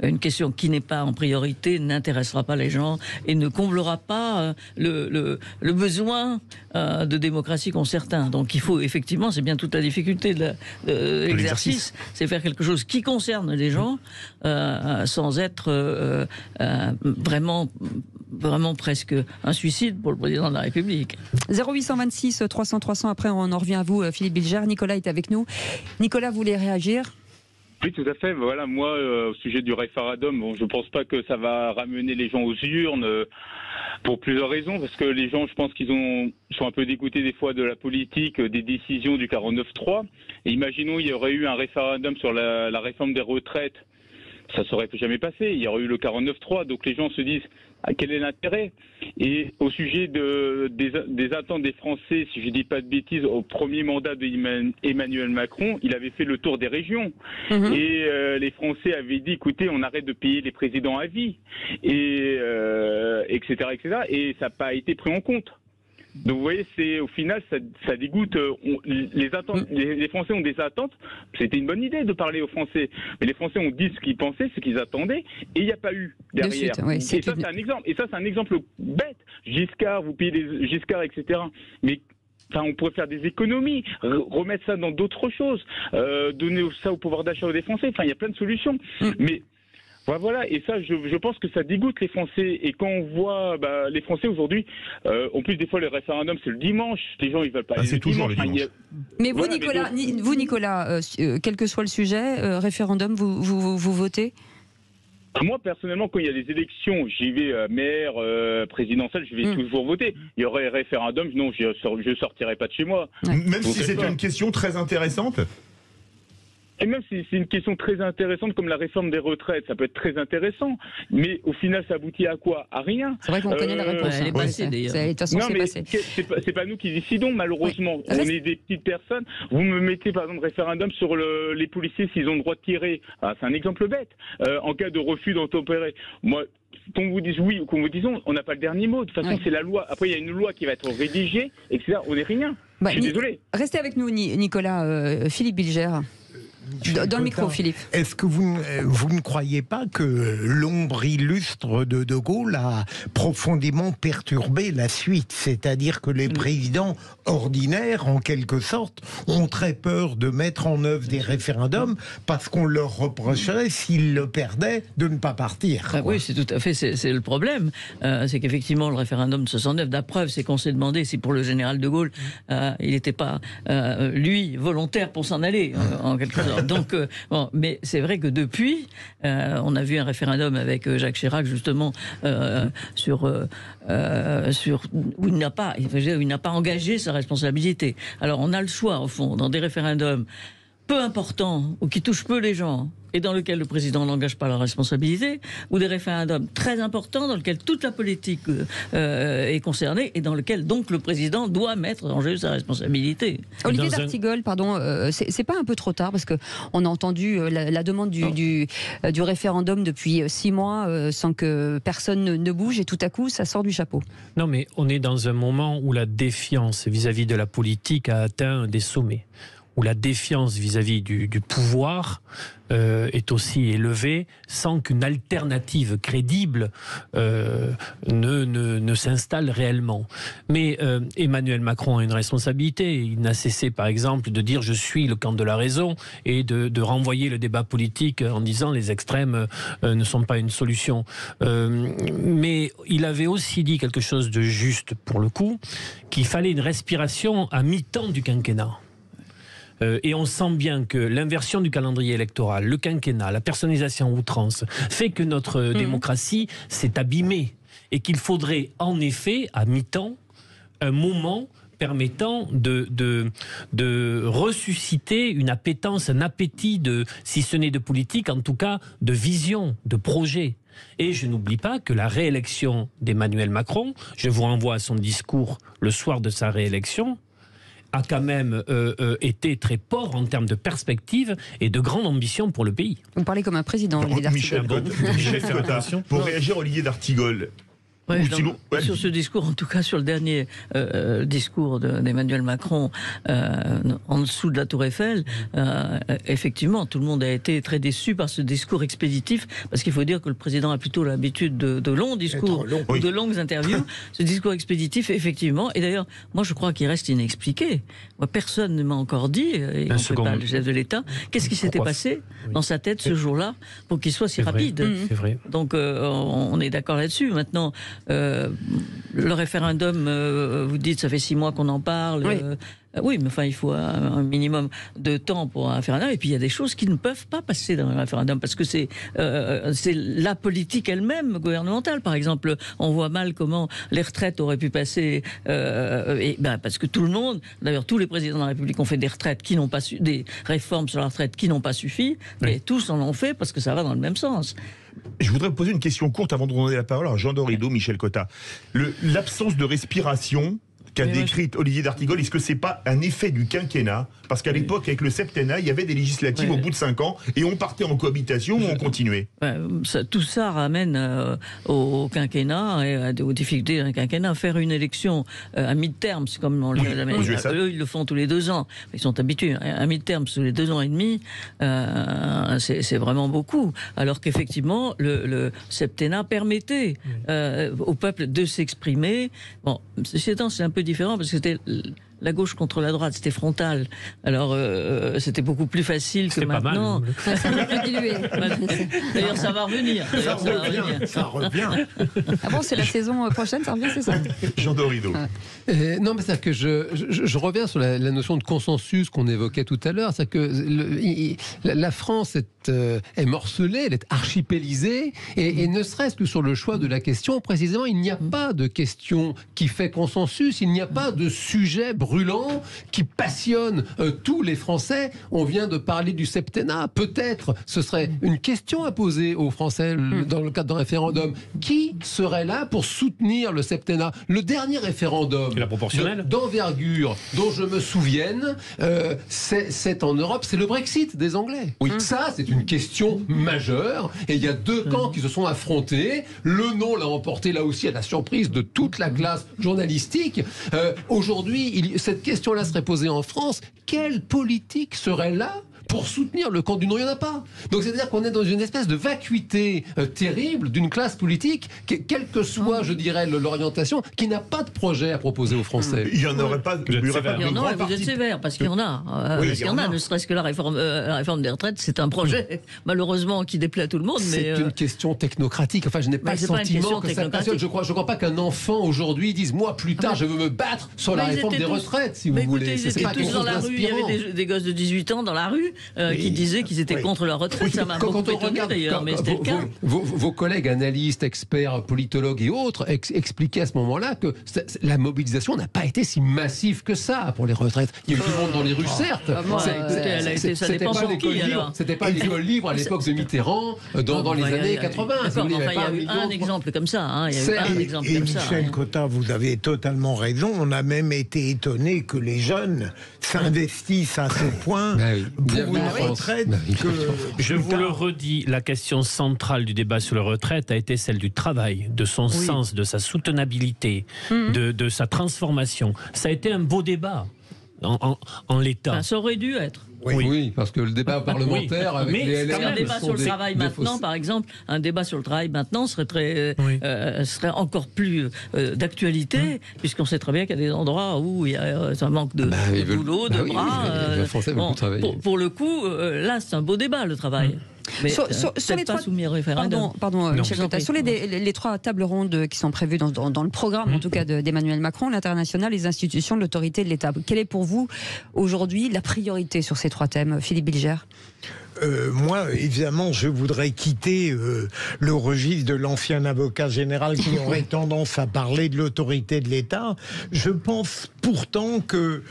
Une question qui n'est pas en priorité n'intéressera pas les gens et ne comblera pas le besoin de démocratie qu'ont certains. Donc il faut, effectivement, c'est bien toute la difficulté de l'exercice, c'est faire quelque chose qui concerne les gens sans être vraiment presque un suicide pour le président de la République. 0826 300 300, après on en revient à vous, Philippe Bilger. Nicolas est avec nous. Nicolas, vous voulez réagir? Oui, tout à fait. Voilà, moi, au sujet du référendum, bon, je ne pense pas que ça va ramener les gens aux urnes pour plusieurs raisons, parce que les gens, je pense qu'ils sont un peu dégoûtés des fois de la politique, des décisions du 49-3. Et imaginons, il y aurait eu un référendum sur la réforme des retraites. Ça ne serait jamais passé. Il y aurait eu le 49-3. Donc les gens se disent, quel est l'intérêt? Et au sujet des attentes des Français, si je ne dis pas de bêtises, au premier mandat d'Emmanuel Macron, il avait fait le tour des régions. Et les Français avaient dit, écoutez, on arrête de payer les présidents à vie, et, etc., etc. Et ça n'a pas été pris en compte. Donc vous voyez, au final, ça dégoûte. Les Français ont des attentes. C'était une bonne idée de parler aux Français, mais les Français ont dit ce qu'ils pensaient, ce qu'ils attendaient, et il n'y a pas eu derrière. Suite, oui, et ça, c'est un exemple. Et ça, c'est un exemple bête. Giscard, vous payez les Giscard, etc. Mais on pourrait faire des économies, remettre ça dans d'autres choses, donner ça au pouvoir d'achat des Français. Enfin, il y a plein de solutions. Mais voilà, et ça, je pense que ça dégoûte les Français. Et quand on voit les Français aujourd'hui, en plus des fois le référendum c'est le dimanche, les gens ils veulent pas aller c'est toujours le dimanche. Mais vous, Nicolas, quel que soit le sujet, référendum, vous votez? Moi, personnellement, quand il y a les élections, j'y vais maire, présidentielle, je vais toujours voter. Il y aurait référendum, non, je sortirai pas de chez moi. Même si c'était une question très intéressante. Et même si c'est une question très intéressante comme la réforme des retraites, ça peut être très intéressant, mais au final ça aboutit à quoi? À rien. C'est vrai qu'on connaît la réponse. Elle est passée d'ailleurs. De toute façon, c'est passé. C'est pas nous qui décidons, malheureusement. Oui. On est des petites personnes. Vous me mettez par exemple référendum sur les policiers s'ils ont le droit de tirer. C'est un exemple bête. En cas de refus d'obtempérer. Moi, qu'on vous dise oui ou qu'on vous dise non, on n'a pas le dernier mot. De toute façon, c'est la loi. Après, il y a une loi qui va être rédigée, etc. On n'est rien. Je suis désolé. Restez avec nous, Nicolas. Philippe Bilger. Dans le micro, Philippe. Est-ce que vous ne croyez pas que l'ombre illustre de De Gaulle a profondément perturbé la suite? C'est-à-dire que les présidents ordinaires, en quelque sorte, ont très peur de mettre en œuvre des référendums parce qu'on leur reprocherait, s'ils le perdaient, de ne pas partir. Oui, c'est tout à fait, c'est le problème. C'est qu'effectivement, le référendum de 69, la preuve, c'est qu'on s'est demandé si pour le général de Gaulle, il n'était pas, lui, volontaire pour s'en aller, en quelque sorte. Donc, mais c'est vrai que depuis, on a vu un référendum avec Jacques Chirac, justement, où il n'a pas engagé sa responsabilité. Alors, on a le choix, au fond, dans des référendums peu importants, ou qui touchent peu les gens, et dans lequel le président n'engage pas la responsabilité, ou des référendums très importants dans lesquels toute la politique est concernée, et dans lequel donc le président doit mettre en jeu sa respabilité. Olivier d'Artigol, pardon, c'est pas un peu trop tard, parce qu'on a entendu la demande du référendum depuis 6 mois sans que personne ne bouge, et tout à coup ça sort du chapeau. Non, mais on est dans un moment où la défiance vis-à-vis de la politique a atteint des sommets, où la défiance vis-à-vis du pouvoir est aussi élevée, sans qu'une alternative crédible ne s'installe réellement. Mais Emmanuel Macron a une responsabilité. Il n'a cessé, par exemple, de dire « je suis le camp de la raison » et de renvoyer le débat politique en disant « les extrêmes ne sont pas une solution ». Mais il avait aussi dit quelque chose de juste, pour le coup, qu'il fallait une respiration à mi-temps du quinquennat. Et on sent bien que l'inversion du calendrier électoral, le quinquennat, la personnalisation outrance, fait que notre démocratie s'est abîmée. Et qu'il faudrait en effet, à mi-temps, un moment permettant de ressusciter une appétence, un appétit, si ce n'est de politique, en tout cas de vision, de projet. Et je n'oublie pas que la réélection d'Emmanuel Macron, je vous renvoie à son discours le soir de sa réélection, a quand même été très pauvre en termes de perspective et de grande ambition pour le pays. Vous parlez comme un président, Olivier D'Artigol. Michel Cotta, pour réagir, Olivier D'Artigol. Ouais, sur ce discours, en tout cas sur le dernier discours d'Emmanuel Macron en dessous de la Tour Eiffel, effectivement, tout le monde a été très déçu par ce discours expéditif, parce qu'il faut dire que le président a plutôt l'habitude de longs discours, ou de longues interviews. Ce discours expéditif, effectivement, et d'ailleurs, moi je crois qu'il reste inexpliqué. Moi, personne ne m'a encore dit, et on ne fait pas le chef de l'État, qu'est-ce qui s'était passé dans sa tête ce jour-là pour qu'il soit si rapide. C'est vrai. Donc on est d'accord là-dessus. Maintenant, le référendum, vous dites, ça fait 6 mois qu'on en parle. Oui, mais enfin, il faut un minimum de temps pour un référendum. Et puis, il y a des choses qui ne peuvent pas passer dans un référendum parce que c'est la politique elle-même gouvernementale. Par exemple, on voit mal comment les retraites auraient pu passer. Parce que tout le monde, d'ailleurs, tous les présidents de la République ont fait des retraites qui n'ont pas des réformes sur la retraite qui n'ont pas suffi. Mais tous en ont fait parce que ça va dans le même sens. Je voudrais vous poser une question courte avant de donner la parole à Jean Dorido, Michel Cotta. L'absence de respiration qu'a décrite Olivier D'Artigol, est-ce que c'est pas un effet du quinquennat? Parce qu'à l'époque, avec le septennat, il y avait des législatives au bout de 5 ans et on partait en cohabitation ou on continuait. Tout ça ramène au quinquennat et aux difficultés d'un quinquennat. Faire une élection à mi-terme, c'est comme eux, ils le font tous les 2 ans. Ils sont habitués. À mi-terme, tous les 2 ans et demi, c'est vraiment beaucoup. Alors qu'effectivement, le septennat permettait au peuple de s'exprimer. Bon, ceci étant, c'est un peu différent parce que c'était la gauche contre la droite, c'était frontal. Alors, c'était beaucoup plus facile que maintenant. Ça va plus dilué. D'ailleurs, ça va revenir. Ça revient. Ah bon, c'est la saison prochaine, ça revient, c'est ça? Jean Dorido. Non, mais c'est que je reviens sur la notion de consensus qu'on évoquait tout à l'heure. C'est que la France est morcelée, elle est archipélisée, et ne serait-ce que sur le choix de la question, précisément, il n'y a pas de question qui fait consensus, il n'y a pas de sujet brûlant qui passionne tous les Français. On vient de parler du septennat. Peut-être ce serait une question à poser aux Français dans le cadre d'un référendum. Qui serait là pour soutenir le septennat? Le dernier référendum d'envergure dont je me souvienne, c'est en Europe, c'est le Brexit des Anglais. Oui. Ça, c'est une question majeure. Et il y a 2 camps qui se sont affrontés. Le non l'a emporté là aussi à la surprise de toute la classe journalistique. Aujourd'hui, cette question-là serait posée en France. Quelle politique serait là pour soutenir le camp du non? Il n'y en a pas. Donc c'est-à-dire qu'on est dans une espèce de vacuité terrible d'une classe politique, quelle que soit, je dirais, l'orientation, qui n'a pas de projet à proposer aux Français. Il n'y en aurait pas. Vous êtes sévère, parce qu'il y en a. Parce qu'il y en a, ne serait-ce que la réforme des retraites, c'est un projet, malheureusement, qui déplaît à tout le monde. C'est une question technocratique. Enfin, je n'ai pas le sentiment que ça passionne. Je crois pas qu'un enfant aujourd'hui dise, moi, plus tard, je veux me battre sur la réforme des retraites, si vous voulez. Ils étaient tous dans la rue. Il y avait des gosses de 18 ans dans la rue qui disaient qu'ils étaient contre la retraite. Ça m'a beaucoup étonné d'ailleurs, mais c'était le cas. Vos collègues analystes, experts, politologues et autres expliquaient à ce moment-là que la mobilisation n'a pas été si massive que ça pour les retraites. Il y a eu tout le monde dans les rues, certes. C'était pas l'école libre à l'époque de Mitterrand, dans les années 80. Il y a eu un exemple comme ça. Et Michel Cotta, vous avez totalement raison. On a même été étonné que les jeunes s'investissent à ce point pour une retraite. Je vous le redis, la question centrale du débat sur la retraite a été celle du travail, de son sens, de sa soutenabilité, de sa transformation. Ça a été un beau débat en l'état. Ça aurait dû être. Oui, parce que le débat parlementaire avec les LR, un débat sur le travail maintenant, par exemple, un débat sur le travail maintenant serait encore plus d'actualité, puisqu'on sait très bien qu'il y a des endroits où il y a un manque de boulot, de bras. Pour le coup, là, c'est un beau débat, le travail. Mais sur les pas soumis au référendum. Pardon, Michel Cotta. Sur les 3 tables rondes qui sont prévues dans le programme, en tout cas d'Emmanuel Macron, l'international, les institutions, l'autorité de l'État. Quelle est pour vous aujourd'hui la priorité sur ces 3 thèmes, Philippe Bilger? Moi, évidemment, je voudrais quitter le registre de l'ancien avocat général qui aurait tendance à parler de l'autorité de l'État. Je pense pourtant que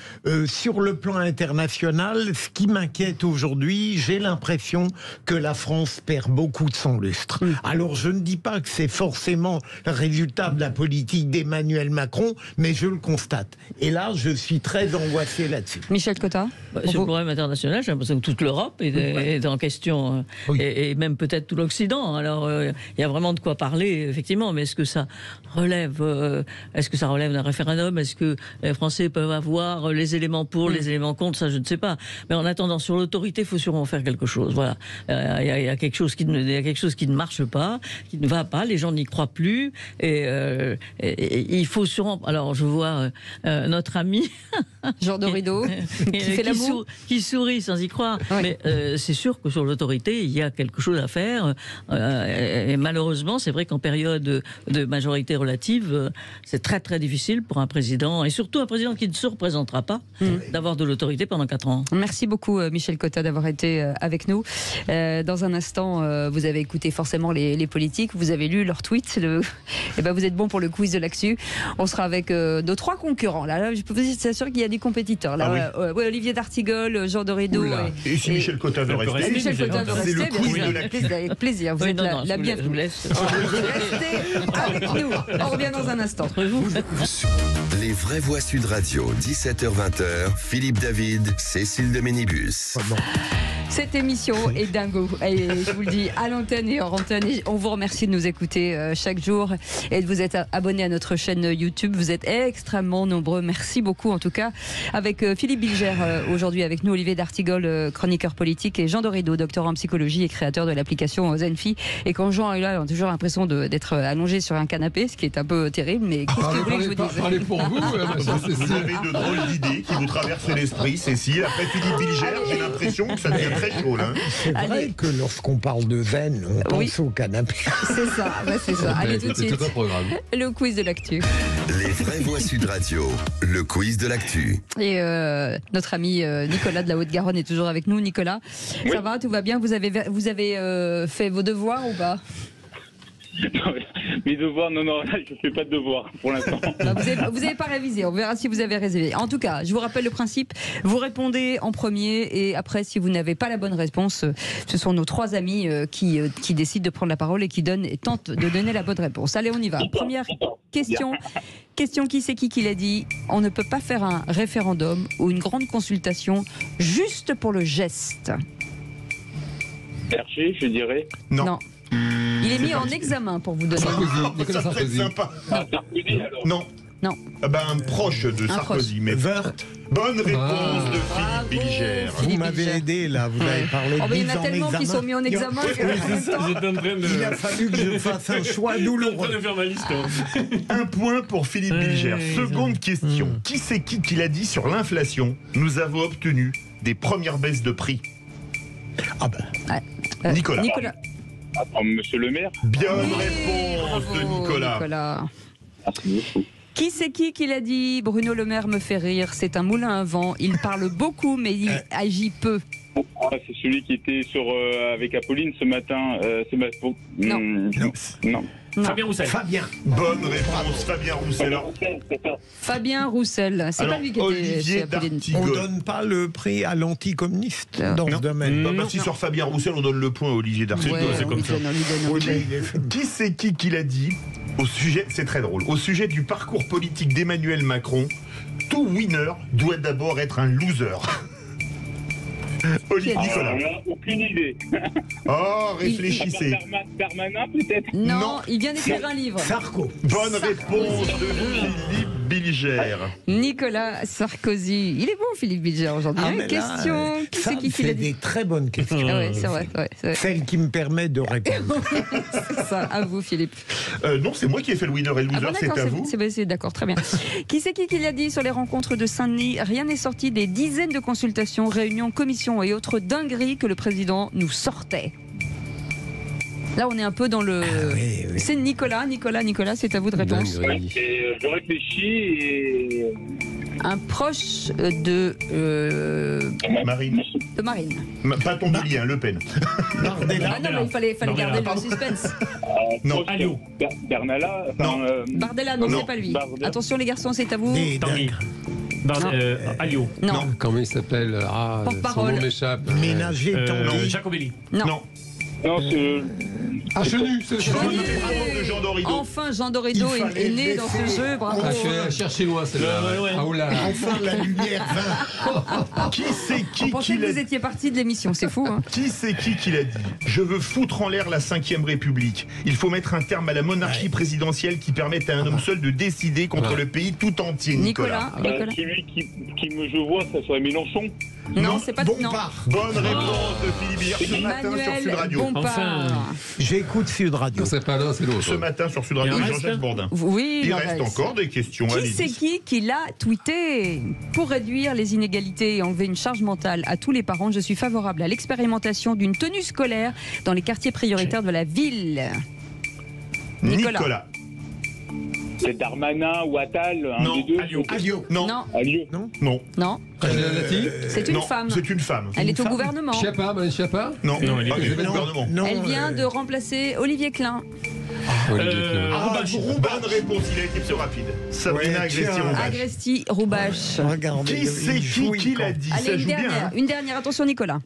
sur le plan international, ce qui m'inquiète aujourd'hui, j'ai l'impression que la France perd beaucoup de son lustre. Alors, je ne dis pas que c'est forcément le résultat de la politique d'Emmanuel Macron, mais je le constate. Et là, je suis très angoissé là-dessus. Michel Cotta, sur le problème international, j'ai l'impression que toute l'Europe est en question, et même peut-être tout l'Occident. Alors, il y a vraiment de quoi parler, effectivement, mais est-ce que ça relève d'un référendum? Est-ce que les Français peuvent avoir les éléments pour, les éléments contre? Ça, je ne sais pas. Mais en attendant, sur l'autorité, il faut sûrement faire quelque chose. Voilà. Il y a quelque chose qui ne marche pas, qui ne va pas, les gens n'y croient plus, et il faut sûrement... Alors, je vois notre ami... Jean Dorido, qui fait l'amour, qui sourit sans y croire. Mais c'est sûr que sur l'autorité, il y a quelque chose à faire. Et malheureusement, c'est vrai qu'en période de majorité relative, c'est très très difficile pour un président, et surtout un président qui ne se représentera pas, d'avoir de l'autorité pendant 4 ans. Merci beaucoup Michel Cotta d'avoir été avec nous. Dans un instant, vous avez écouté forcément les politiques, vous avez lu leurs tweets. Et ben vous êtes bon pour le quiz de l'actu. On sera avec nos 3 concurrents. Là, je peux vous assurer qu'il y a des compétiteurs. Là, Olivier d'Artigol, Jean Dorido. Et si Michel Cotta veut rester, Michel Cotta veut rester, c'est le quiz de l'actu. Avec plaisir. Vous êtes la bienvenue. Je vous laisse. Restez avec nous. On revient dans un instant. Les vraies voix Sud Radio, 17h-20h, Philippe David, Cécile de Ménibus. Cette émission est dingo, et je vous le dis à l'antenne et hors antenne. On vous remercie de nous écouter chaque jour et de vous être abonnés à notre chaîne YouTube. Vous êtes extrêmement nombreux. Merci beaucoup en tout cas. Avec Philippe Bilger aujourd'hui avec nous, Olivier D'Artigol, chroniqueur politique, et Jean Dorido, doctorant en psychologie et créateur de l'application Zenfi. Et quand Jean est là, on a toujours l'impression d'être allongé sur un canapé, ce qui est un peu terrible. Mais qu'est-ce que vous voulez que je vous dise? Parlez pour vous. Vous avez de drôles d'idées qui vous traversent l'esprit, Cécile. Après Philippe Bilger, j'ai l'impression que ça devient très chaud là. C'est vrai que lorsqu'on parle de zen, on pense au canapé. C'est ça, c'est ça. Allez tout de suite. Tout un programme. Le quiz de l'actu. Les vraies voix Sud Radio, le quiz de l'actu. Et notre ami Nicolas de la Haute-Garonne est toujours avec nous. Nicolas, ça va, tout va bien? Vous avez fait vos devoirs ou pas? Mes devoirs, non, là, je ne fais pas de devoirs pour l'instant. Vous n'avez pas révisé, on verra si vous avez révisé. En tout cas, je vous rappelle le principe, vous répondez en premier, et après, si vous n'avez pas la bonne réponse, ce sont nos 3 amis qui décident de prendre la parole et qui tentent de donner la bonne réponse. Allez, on y va. Première question. Question, qui c'est qui l'a dit? On ne peut pas faire un référendum ou une grande consultation juste pour le geste. Berger, je dirais. Non. Il est mis en examen pour vous donner. Nicolas Sarkozy. Sympa. Sarkozy, alors. Non. Un proche de Sarkozy, mais bonne réponse de Philippe Bilger. Vous m'avez aidé là, vous avez parlé de il y en a tellement qui sont mis en examen il a fallu que je fasse un choix douloureux. Un point pour Philippe Bilger. Seconde question. Qui c'est qui l'a dit sur l'inflation? Nous avons obtenu des premières baisses de prix. Nicolas. Monsieur le maire. Bien réponse de Nicolas. Qui c'est qui l'a dit? Bruno Le Maire me fait rire, c'est un moulin à vent, il parle beaucoup mais il agit peu. C'est celui qui était avec Apolline ce matin. Non. Fabien Roussel. Bonne réponse, Fabien Roussel. Fabien Roussel, c'est pas lui qui était chez Apolline. On donne pas le prix à l'anticommuniste dans ce domaine. Si sur Fabien Roussel on donne le point à Olivier D'Artigol, c'est comme ça. Qui c'est qui l'a dit au sujet, c'est très drôle, au sujet du parcours politique d'Emmanuel Macron? Tout winner doit d'abord être un loser. Olivier Nicolas. Aucune idée. Réfléchissez. Darmanin peut-être? Non, il vient d'écrire un livre. Sarko. Bonne réponse de Philippe Bilger. Nicolas Sarkozy. Il est bon Philippe Bilger aujourd'hui. Question. Qui c'est qui l'a dit? Des très bonnes questions. C'est vrai. Celle qui me permet de répondre. C'est ça, à vous Philippe. Non, c'est moi qui ai fait le winner et le loser, c'est à vous. C'est d'accord, très bien. Qui c'est qui l'a dit sur les rencontres de Saint-Denis? Rien n'est sorti des dizaines de consultations, réunions, commissions et autres dingueries que le président nous sortait. Là, on est un peu dans le... C'est Nicolas, c'est à vous de répondre. Je réfléchis et... Un proche de Marine. De Marine. Pas Tondelier, Le Pen. Bardella. Ah non, mais il fallait garder le suspense. Non, Alliot. Bernala. Bardella, non, c'est pas lui. Attention les garçons, c'est à vous. Alliot. Non. Comment il s'appelle? Son nom m'échappe. Ménager Tanguy. Jacobelli. Non. Non, c'est... Chenu, c'est Bravo de Jean Dorido. Enfin, Jean Dorido est né dans ce jeu. Bravo. Je suis allé chercher loin, celle-là. Ah, oula. Enfin, la lumière vint. Qui c'est On pensait que vous étiez parti de l'émission, c'est fou. Hein. Qui c'est qui l'a dit? Je veux foutre en l'air la 5e République. Il faut mettre un terme à la monarchie présidentielle qui permette à un homme seul de décider contre le pays tout entier. Nicolas. Celui qui me vois, ça serait Mélenchon. Non, c'est pas non. Bonne réponse de Philippe Bier ce matin sur Sud Radio. Enfin, j'écoute Sud Radio. C'est pas l'un, c'est l'autre. Ce matin sur Sud Radio, Jean-Jacques Bourdin. Oui, il reste encore des questions. Qui c'est qui l'a tweeté? Pour réduire les inégalités et enlever une charge mentale à tous les parents, je suis favorable à l'expérimentation d'une tenue scolaire dans les quartiers prioritaires de la ville. Nicolas. C'est Darmanin ou Attal, un des deux. Alliot. Non. Alliot. Non. C'est une femme. C'est une femme. Elle est au gouvernement. Madame Schiappa? Non, elle est au gouvernement. Elle vient de remplacer Olivier Klein. Bonne réponse, il a été plus rapide. Sabrina Agresti-Roubache. Qui c'est qui l'a dit? Allez, une dernière, attention Nicolas.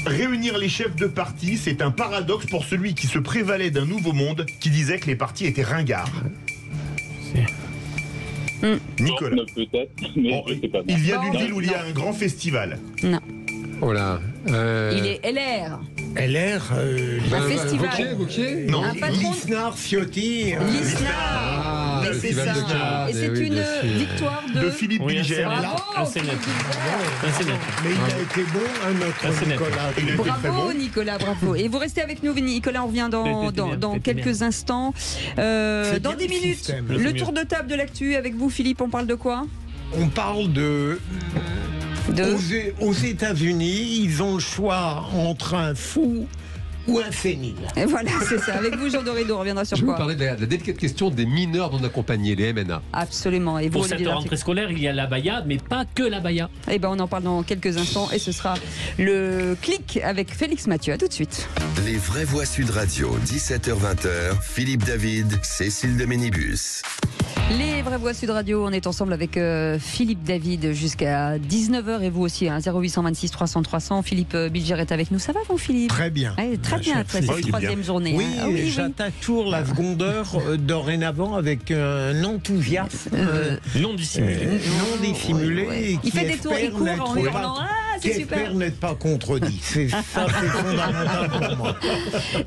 Réunir les chefs de parti, c'est un paradoxe pour celui qui se prévalait d'un nouveau monde qui disait que les partis étaient ringards. Nicolas. Peut-être, mais je sais pas. Il vient d'une ville où il y a un grand festival. Non. Oh là. Il est LR. LR, un festival. Wauquiez Non. Un patron. Lisnard, Ciotti. Lisnard. C'est ça. Et c'est une victoire de Philippe Bilger. Un sénateur. Mais il a été bon, notre Nicolas. Bravo Nicolas, bravo. Et vous restez avec nous, Nicolas, on revient dans quelques instants. Dans 10 minutes, le tour de table de l'actu avec vous, Philippe, on parle de quoi? On parle de... Aux États-Unis, ils ont le choix entre un fou ou un sénile. Et voilà, c'est ça. Avec vous, Jean Dorido, on reviendra sur quoi? Je vais vous parler de la délicate question des mineurs non accompagnés, les MNA. Absolument. Et pour cette rentrée scolaire, il y a l'abaya, mais pas que l'abaya. Eh ben, on en parle dans quelques instants et ce sera le clic avec Félix Mathieu. À tout de suite. Les vraies voix Sud Radio, 17h-20h, Philippe David, Cécile de Ménibus. Les vraies voix Sud Radio, on est ensemble avec Philippe David jusqu'à 19h et vous aussi, hein, 0826 300 300. Philippe Bilger est avec nous. Ça va vous, Philippe? Très bien. Très bien, après cette troisième journée. Oui, hein. J'attaque toujours la seconde heure dorénavant avec un enthousiasme non dissimulé. Non dissimulé. Il fait des tours, il court en hurlant. C'est super. J'espère n'être pas contredit. C'est fondamental pour moi.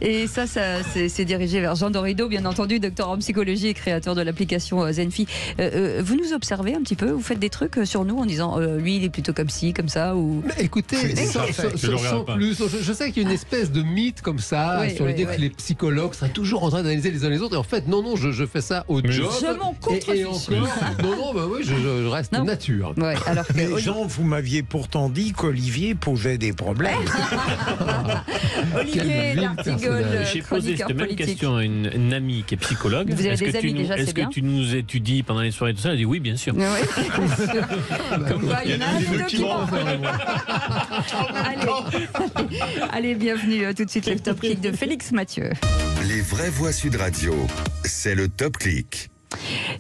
Et ça c'est dirigé vers Jean Dorido, bien entendu, docteur en psychologie et créateur de l'application Zenfi. Vous nous observez un petit peu? Vous faites des trucs sur nous en disant lui il est plutôt comme ci, comme ça ou... Mais écoutez, sans plus, je sais qu'il y a une espèce de mythe comme ça sur l'idée que les psychologues seraient toujours en train d'analyser les uns les autres. Et en fait, non, je fais ça au job. Je m'en contrefiche. Et encore, non, je reste nature. Ouais, alors que mais Jean, vous m'aviez pourtant dit qu'Olivier posait des problèmes. Olivier D'Artigol, j'ai posé cette même question à une amie qui est psychologue. Vous avez des amis déjà, c'est bien. Est-ce que tu nous étudies pendant les soirées et tout ça? Elle dit oui, bien sûr. Comme quoi, il y en a un document. Allez, bienvenue tout de suite, le Top Click de Félix Mathieu. Les vraies voix Sud Radio, c'est le Top Click.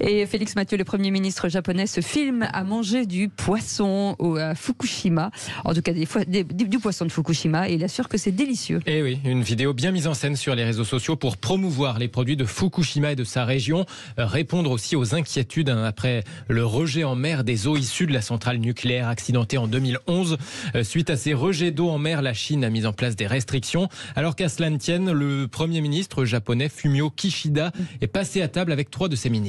Et Félix Mathieu, le Premier ministre japonais, se filme à manger du poisson à Fukushima. En tout cas, du poisson de Fukushima. Et il assure que c'est délicieux. Et oui, une vidéo bien mise en scène sur les réseaux sociaux pour promouvoir les produits de Fukushima et de sa région. Répondre aussi aux inquiétudes après le rejet en mer des eaux issues de la centrale nucléaire accidentée en 2011. Suite à ces rejets d'eau en mer, la Chine a mis en place des restrictions. Alors qu'à cela ne tienne, le Premier ministre japonais Fumio Kishida est passé à table avec 3 de ses ministres.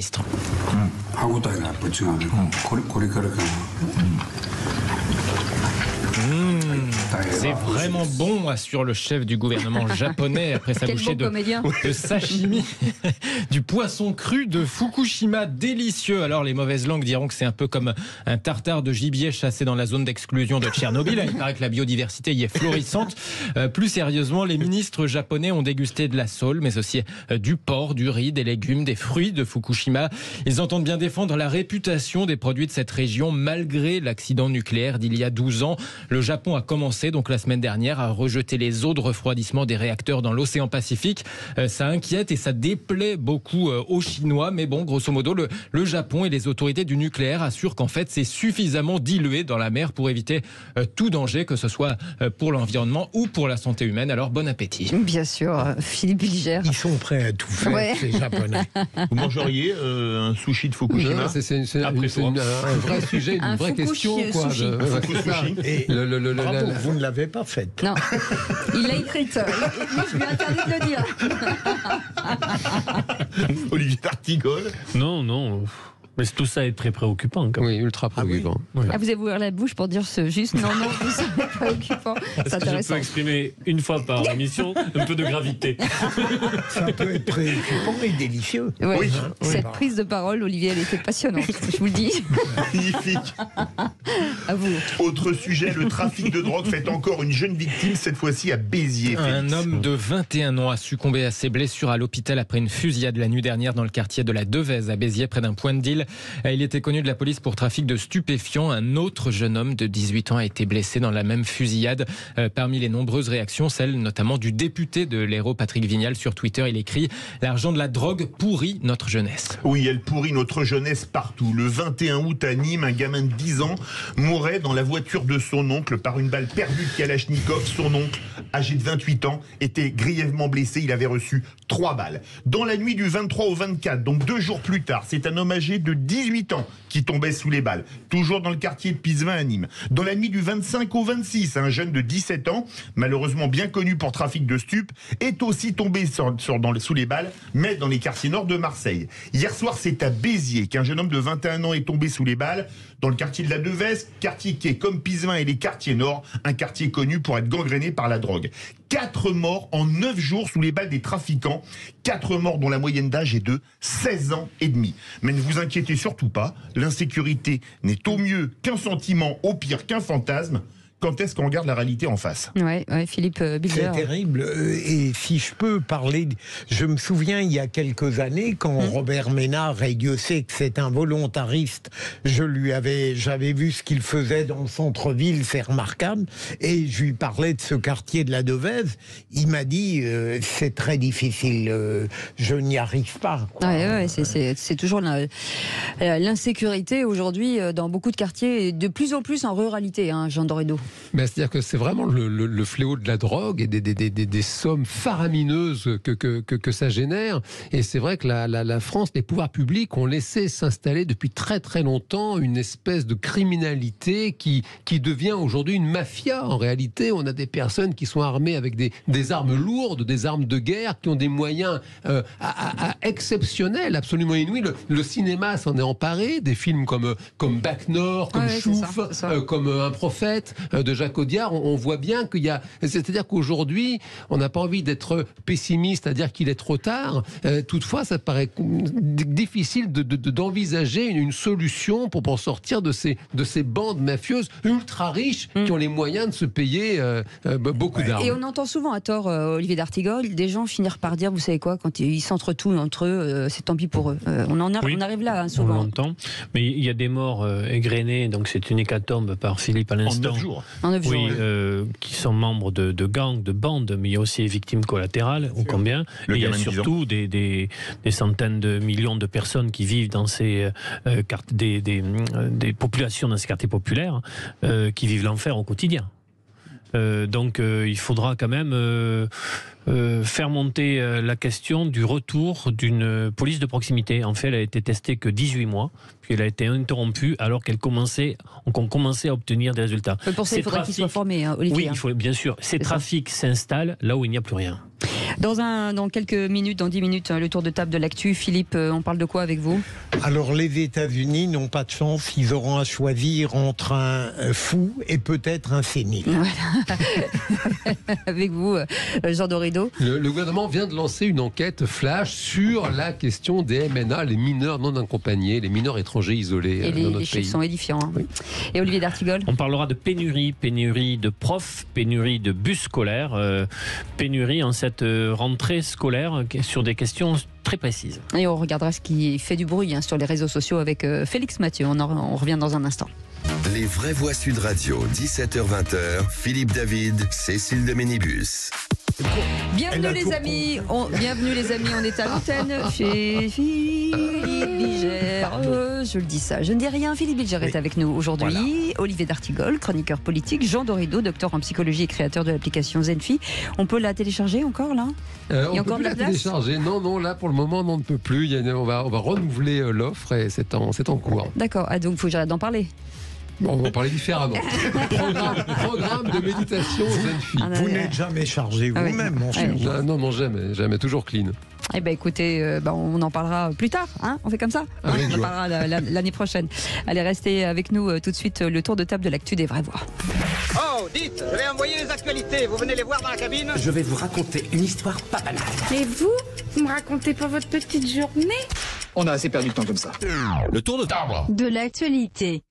C'est vraiment bon, assure le chef du gouvernement japonais après sa bouchée de sashimi. Du poisson cru de Fukushima, délicieux. Alors les mauvaises langues diront que c'est un peu comme un tartare de gibier chassé dans la zone d'exclusion de Tchernobyl. Il paraît que la biodiversité y est florissante. Plus sérieusement, les ministres japonais ont dégusté de la sole, mais aussi du porc, du riz, des légumes, des fruits de Fukushima. Ils entendent bien défendre la réputation des produits de cette région malgré l'accident nucléaire d'il y a 12 ans. Le Japon a commencé donc la semaine dernière à rejeter les eaux de refroidissement des réacteurs dans l'océan Pacifique. Ça inquiète et ça déplaît beaucoup aux Chinois. Mais bon, grosso modo, le Japon et les autorités du nucléaire assurent qu'en fait, c'est suffisamment dilué dans la mer pour éviter tout danger, que ce soit pour l'environnement ou pour la santé humaine. Alors, bon appétit. Bien sûr, Philippe Bilger. Ils sont prêts à tout faire, ces Japonais. Vous mangeriez un sushi de Fukushima? C'est un vrai sujet, une vraie question. Quoi, Bravo, vous ne l'avez pas faite. Non, il l'a écrite. Moi, je lui ai interdit de le dire. Olivier d'Artigol? Non. Mais tout ça est très préoccupant. Quand même. Oui, ultra préoccupant. Oui. Vous avez ouvert la bouche pour dire juste non, tout ça est préoccupant. C'est intéressant. Je peux exprimer une fois par émission un peu de gravité. Ça peut être préoccupant et délicieux. Ouais. Oui. Cette prise de parole, Olivier, elle était passionnante, je vous le dis. Magnifique. À vous. Autre sujet, le trafic de drogue fait encore une jeune victime, cette fois-ci à Béziers. Un homme de 21 ans a succombé à ses blessures à l'hôpital après une fusillade la nuit dernière dans le quartier de la Devèze à Béziers, près d'un point de deal. Il était connu de la police pour trafic de stupéfiants. Un autre jeune homme de 18 ans a été blessé dans la même fusillade. Parmi les nombreuses réactions, celle notamment du député de l'Hérault, Patrick Vignal, sur Twitter. Il écrit « L'argent de la drogue pourrit notre jeunesse ». Oui, elle pourrit notre jeunesse partout. Le 21 août à Nîmes, un gamin de 10 ans mourait dans la voiture de son oncle par une balle perdue de Kalachnikov. Son oncle, âgé de 28 ans, était grièvement blessé. Il avait reçu 3 balles. Dans la nuit du 23 au 24, donc 2 jours plus tard, c'est un homme âgé de 18 ans qui tombait sous les balles, toujours dans le quartier de Pisevin à Nîmes. Dans la nuit du 25 au 26, un jeune de 17 ans, malheureusement bien connu pour trafic de stupes, est aussi tombé sous les balles, mais dans les quartiers nord de Marseille. Hier soir, c'est à Béziers qu'un jeune homme de 21 ans est tombé sous les balles, dans le quartier de la Devèze, quartier qui est comme Pisevin et les quartiers nord, un quartier connu pour être gangréné par la drogue. 4 morts en 9 jours sous les balles des trafiquants, 4 morts dont la moyenne d'âge est de 16 ans et demi. Mais ne vous inquiétez surtout pas, l'insécurité n'est au mieux qu'un sentiment, au pire qu'un fantasme. Quand est-ce qu'on regarde la réalité en face? Ouais, Philippe Bilger. C'est terrible. Et si je peux parler... Je me souviens, il y a quelques années, quand Robert Ménard, et Dieu sait que c'est un volontariste, j'avais vu ce qu'il faisait dans le centre-ville, c'est remarquable, et je lui parlais de ce quartier de la Devèze. Il m'a dit, c'est très difficile, je n'y arrive pas. Ouais, c'est toujours l'insécurité aujourd'hui dans beaucoup de quartiers, et de plus en plus en ruralité, Jean Dorédo. C'est-à-dire que c'est vraiment le fléau de la drogue et des sommes faramineuses que ça génère. Et c'est vrai que la France, les pouvoirs publics ont laissé s'installer depuis très très longtemps une espèce de criminalité qui devient aujourd'hui une mafia. En réalité, on a des personnes qui sont armées avec des armes lourdes, des armes de guerre, qui ont des moyens exceptionnels, absolument inouïs. Le cinéma s'en est emparé, des films comme Bac Nord, comme Chouf, comme Un prophète de Jacques Audiard, on voit bien qu'il y a... C'est-à-dire qu'aujourd'hui, on n'a pas envie d'être pessimiste, à dire qu'il est trop tard. Toutefois, ça paraît difficile d'envisager une solution pour sortir de ces bandes mafieuses ultra riches qui ont les moyens de se payer beaucoup d'armes. Et on entend souvent à tort, Olivier d'Artigol, des gens finir par dire, vous savez quoi, quand ils s'entretuent entre eux, c'est tant pis pour eux. On arrive là, souvent. On l'entend, mais il y a des morts égrenées, donc c'est une hécatombe par Philippe à l'instant. En 9 jours. Oui, qui sont membres de gangs, de bandes, mais il y a aussi les victimes collatérales, ô combien. Et il y a surtout des centaines de millions de personnes qui vivent dans ces des populations, dans ces quartiers populaires, qui vivent l'enfer au quotidien. Donc il faudra quand même faire monter la question du retour d'une police de proximité. En fait, elle a été testée que 18 mois, puis elle a été interrompue alors qu'on commençait à obtenir des résultats. Pour ça, il faudrait qu'ils soient formés, Olivier. Oui, il faut, bien sûr. Ces trafics s'installent là où il n'y a plus rien. Dans quelques minutes, dans 10 minutes, le tour de table de l'actu. Philippe, on parle de quoi avec vous? Alors les États-Unis n'ont pas de chance, ils auront à choisir entre un fou et peut-être un sénile. Voilà. Avec vous, Jean Dorido. Le gouvernement vient de lancer une enquête flash sur la question des MNA, les mineurs non accompagnés, les mineurs étrangers isolés et dans notre pays. Les chiffres sont édifiants. Hein. Oui. Et Olivier d'Artigol? On parlera de pénurie de profs, pénurie de bus scolaires, pénurie en cette rentrée scolaire sur des questions très précises. Et on regardera ce qui fait du bruit sur les réseaux sociaux avec Félix Mathieu. On revient dans un instant. Les vraies voix Sud Radio, 17h-20h, Philippe David, Cécile de Ménibus. Bienvenue les amis, on est à l'antenne chez Philippe Bilger. Je le dis ça, je ne dis rien. Philippe Bilger est avec nous aujourd'hui. Voilà. Olivier d'Artigol, chroniqueur politique. Jean Dorido, docteur en psychologie et créateur de l'application Zenfi. On peut la télécharger encore là? On peut plus la télécharger. Non, là pour le moment on ne peut plus. On va renouveler l'offre et c'est en cours. D'accord, donc il faut que j'arrête d'en parler. Bon, on va en parler différemment. Programme de méditation Zenfi. Vous n'êtes jamais chargé vous-même, mon cher. Non, jamais, toujours clean. Eh bien écoutez, on en parlera plus tard, hein, on fait comme ça, on en parlera l'année prochaine. Allez, restez avec nous tout de suite, le tour de table de l'actu des vraies voix. Oh, dites, je vais envoyer les actualités, vous venez les voir dans la cabine? Je vais vous raconter une histoire pas banale. Et vous me racontez pas votre petite journée? On a assez perdu de temps comme ça. Le tour de table de l'actualité.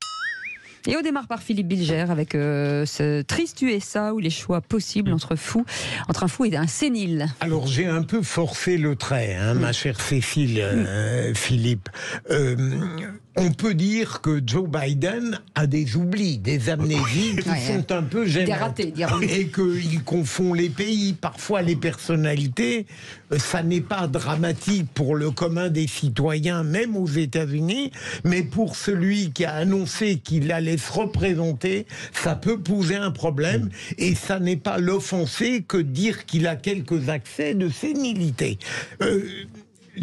Et on démarre par Philippe Bilger avec ce triste USA où les choix possibles entre un fou et un sénile. Alors j'ai un peu forcé le trait, ma chère Cécile, Philippe. On peut dire que Joe Biden a des oublis, des amnésies qui sont un peu gênantes. Des ratés, et qu'il confond les pays, parfois les personnalités. Ça n'est pas dramatique pour le commun des citoyens, même aux États-Unis, mais pour celui qui a annoncé qu'il allait se représenter, ça peut poser un problème. Et ça n'est pas l'offenser que dire qu'il a quelques accès de sénilité.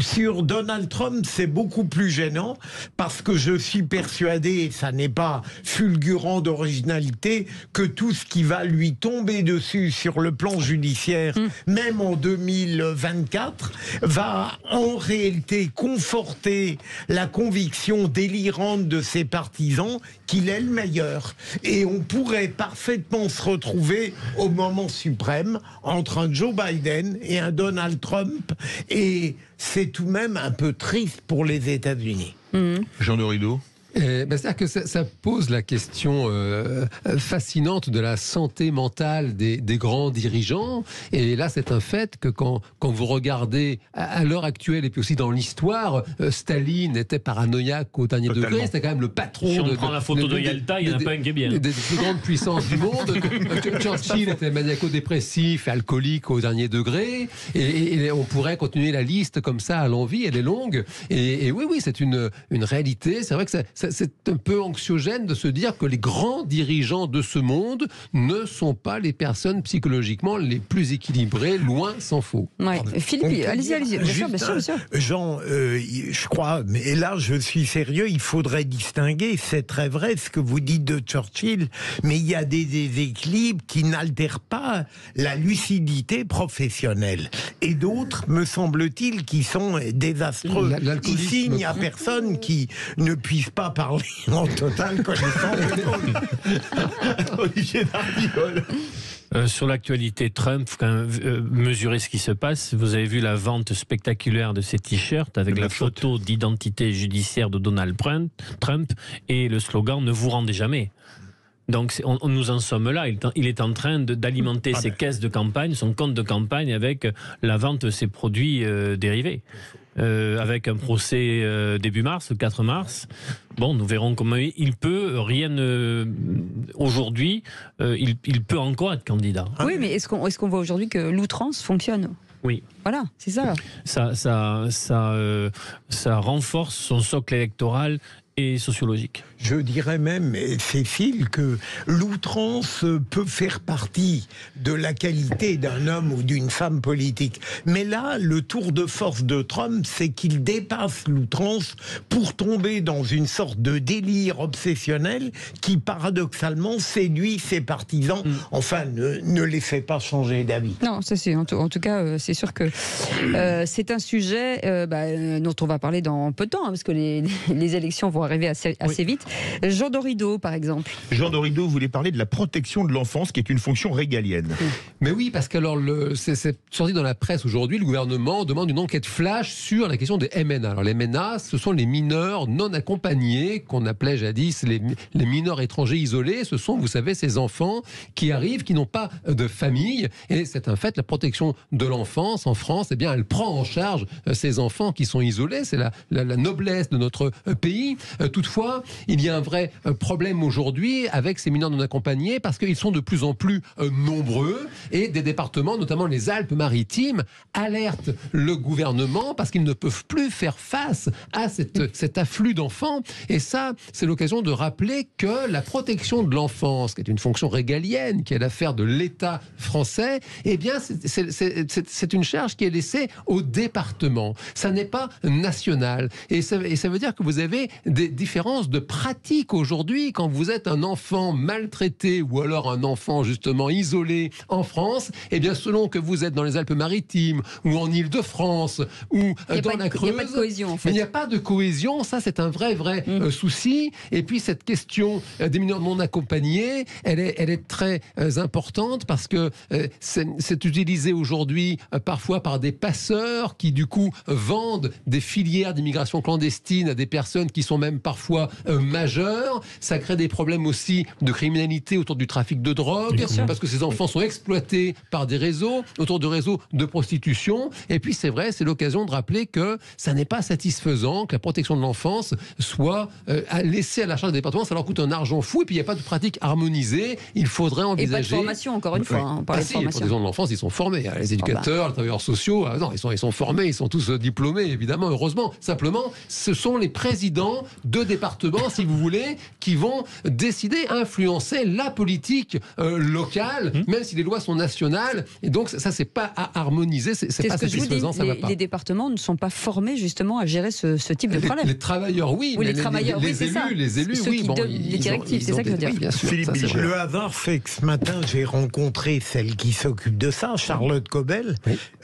Sur Donald Trump, c'est beaucoup plus gênant parce que je suis persuadé, et ça n'est pas fulgurant d'originalité, que tout ce qui va lui tomber dessus sur le plan judiciaire, même en 2024, va en réalité conforter la conviction délirante de ses partisans qu'il est le meilleur. Et on pourrait parfaitement se retrouver au moment suprême entre un Joe Biden et un Donald Trump, et c'est tout de même un peu triste pour les États-Unis. Jean Dorido. C'est-à-dire que ça pose la question fascinante de la santé mentale des grands dirigeants. Et là, c'est un fait que quand vous regardez à l'heure actuelle et puis aussi dans l'histoire, Staline était paranoïaque au dernier degré. C'était quand même le patron. Si on prend la photo de Yalta, il n'y en a pas un qui est bien. Des plus grandes puissances du monde. Churchill était maniaco-dépressif et alcoolique au dernier degré. Et on pourrait continuer la liste comme ça à l'envi. Elle est longue. Et oui, c'est une réalité. C'est vrai que c'est un peu anxiogène de se dire que les grands dirigeants de ce monde ne sont pas les personnes psychologiquement les plus équilibrées, loin s'en faut. Ouais. Philippe, allez-y. Bien sûr. Jean, je crois, mais là je suis sérieux, il faudrait distinguer, c'est très vrai ce que vous dites de Churchill, mais il y a des déséquilibres qui n'altèrent pas la lucidité professionnelle. Et d'autres, me semble-t-il, qui sont désastreux. Ici, il n'y a personne qui ne puisse pas parler en totale connaissance de cause. Olivier d'Artigol. Sur l'actualité Trump, mesurez ce qui se passe. Vous avez vu la vente spectaculaire de ces t-shirts avec la photo d'identité judiciaire de Donald Trump et le slogan « Ne vous rendez jamais ». Donc nous en sommes là. Il est en train d'alimenter ses caisses de campagne, son compte de campagne avec la vente de ses produits dérivés. Avec un procès début mars, le 4 mars. Bon, nous verrons comment il peut. Aujourd'hui, il peut encore être candidat. Oui, mais est-ce qu'on voit aujourd'hui que l'outrance fonctionne ? Oui. Voilà, c'est ça. Ça renforce son socle électoral et sociologique. Je dirais même, Cécile, que l'outrance peut faire partie de la qualité d'un homme ou d'une femme politique. Mais là, le tour de force de Trump, c'est qu'il dépasse l'outrance pour tomber dans une sorte de délire obsessionnel qui, paradoxalement, séduit ses partisans. Enfin, ne les fait pas changer d'avis. Non, ça c'est en tout cas, c'est sûr que c'est un sujet dont on va parler dans peu de temps, hein, parce que les élections vont arriver assez vite. Jean Dorido, par exemple. Jean Dorido voulait parler de la protection de l'enfance, qui est une fonction régalienne. Mais oui, parce que alors c'est sorti dans la presse aujourd'hui, le gouvernement demande une enquête flash sur la question des MNA. Alors les MNA, ce sont les mineurs non accompagnés, qu'on appelait jadis les mineurs étrangers isolés. Ce sont, vous savez, ces enfants qui arrivent, qui n'ont pas de famille. Et c'est un fait, la protection de l'enfance en France, eh bien, elle prend en charge ces enfants qui sont isolés. C'est la noblesse de notre pays. Toutefois, il y a un vrai problème aujourd'hui avec ces mineurs non accompagnés parce qu'ils sont de plus en plus nombreux et des départements, notamment les Alpes-Maritimes, alertent le gouvernement parce qu'ils ne peuvent plus faire face à cet afflux d'enfants. Et ça, c'est l'occasion de rappeler que la protection de l'enfance, qui est une fonction régalienne, qui est l'affaire de l'État français, eh bien, c'est une charge qui est laissée au département. Ça n'est pas national. Et ça veut dire que vous avez des différences de pratique aujourd'hui quand vous êtes un enfant maltraité ou alors un enfant justement isolé en France. Eh bien, selon que vous êtes dans les Alpes-Maritimes ou en Île-de-France ou dans la Creuse, il n'y a pas de cohésion en fait. Il n'y a pas de cohésion. Ça, c'est un vrai souci. Et puis cette question des mineurs non accompagnés, elle est très importante parce que c'est utilisé aujourd'hui parfois par des passeurs qui du coup vendent des filières d'immigration clandestine à des personnes qui sont même parfois majeures. Ça crée des problèmes aussi de criminalité autour du trafic de drogue parce que ces enfants sont exploités par des réseaux, autour de réseaux de prostitution. Et puis c'est vrai, c'est l'occasion de rappeler que ça n'est pas satisfaisant que la protection de l'enfance soit laissée à la charge des départements. Ça leur coûte un argent fou et puis il n'y a pas de pratique harmonisée. Il faudrait envisager... Et pas de formation, encore une fois. Hein, on parle de formation. Les protection de l'enfance, ils sont formés. Les éducateurs, les travailleurs sociaux, non, ils sont formés, ils sont tous diplômés, évidemment, heureusement. Simplement, ce sont les présidents de départements, si vous voulez, qui vont décider, influencer la politique locale, même si les lois sont nationales. Et donc, ça, c'est pas à harmoniser, c'est pas satisfaisant, ça va pas. Les départements ne sont pas formés, justement, à gérer ce type de problème. Les travailleurs, oui. Mais les élus, ceux qui donnent les directives, c'est ça que je veux dire. Oui, bien sûr. Le hasard fait que ce matin, j'ai rencontré celle qui s'occupe de ça, Charlotte Cobel,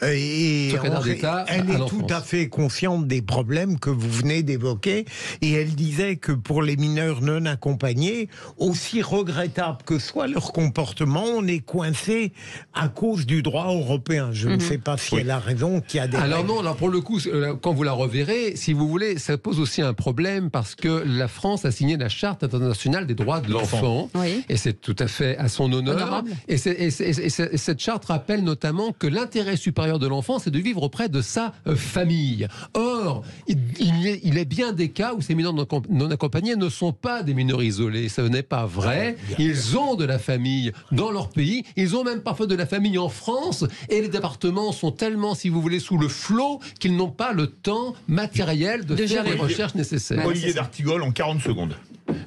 et elle est tout à fait consciente des problèmes que vous venez d'évoquer, et elle disait que pour les mineurs non accompagnés, aussi regrettable que soit leur comportement, on est coincé à cause du droit européen. Je ne sais pas si elle a raison, qu'il y a des... Alors non, alors pour le coup, quand vous la reverrez, si vous voulez, ça pose aussi un problème parce que la France a signé la Charte internationale des droits de l'enfant, et c'est tout à fait à son honneur. Et cette charte rappelle notamment que l'intérêt supérieur de l'enfant, c'est de vivre auprès de sa famille. Or, il est bien des cas où ces mineurs non accompagnés ne sont pas des mineurs isolés. Ce n'est pas vrai. Ils ont de la famille dans leur pays. Ils ont même parfois de la famille en France. Et les départements sont tellement, si vous voulez, sous le flot qu'ils n'ont pas le temps matériel de faire les recherches nécessaires. Olivier d'Artigol, en 40 secondes.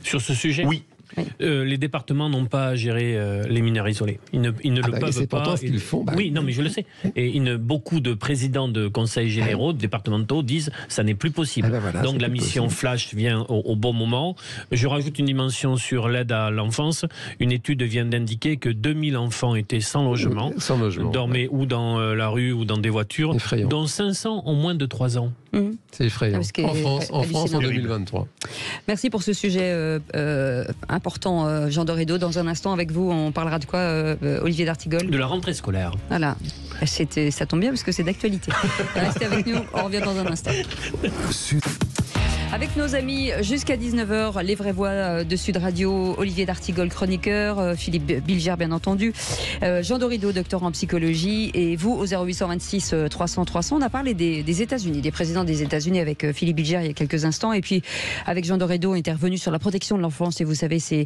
Sur ce sujet ? Oui. Les départements n'ont pas à gérer les mineurs isolés. Ils ne le peuvent c'est pas. Pourtant ce qu'ils font. Oui, non, mais je le sais. Et beaucoup de présidents de conseils généraux, départementaux, disent ça n'est plus possible. Donc la mission Flash vient au bon moment. Je rajoute une dimension sur l'aide à l'enfance. Une étude vient d'indiquer que 2000 enfants étaient sans logement, dormaient ou dans la rue ou dans des voitures, dont 500 ont moins de 3 ans. C'est effrayant. En France en 2023. Merci pour ce sujet important, Jean Dorido. Dans un instant, avec vous, on parlera de quoi, Olivier d'Artigol ? De la rentrée scolaire. Voilà. Ça tombe bien parce que c'est d'actualité. Restez avec nous, on revient dans un instant. Avec nos amis jusqu'à 19h, les vraies voix de Sud Radio, Olivier d'Artigol, chroniqueur, Philippe Bilger, bien entendu, Jean Dorido, docteur en psychologie, et vous au 0826 300 300. On a parlé des États-Unis, des présidents des États-Unis avec Philippe Bilger il y a quelques instants, et puis avec Jean Dorido, on est revenu sur la protection de l'enfance, et vous savez, ces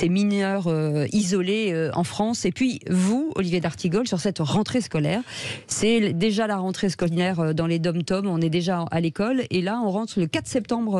mineurs isolés en France. Et puis vous, Olivier d'Artigol, sur cette rentrée scolaire, c'est déjà la rentrée scolaire dans les dom-toms, on est déjà à l'école, et là on rentre le 4 septembre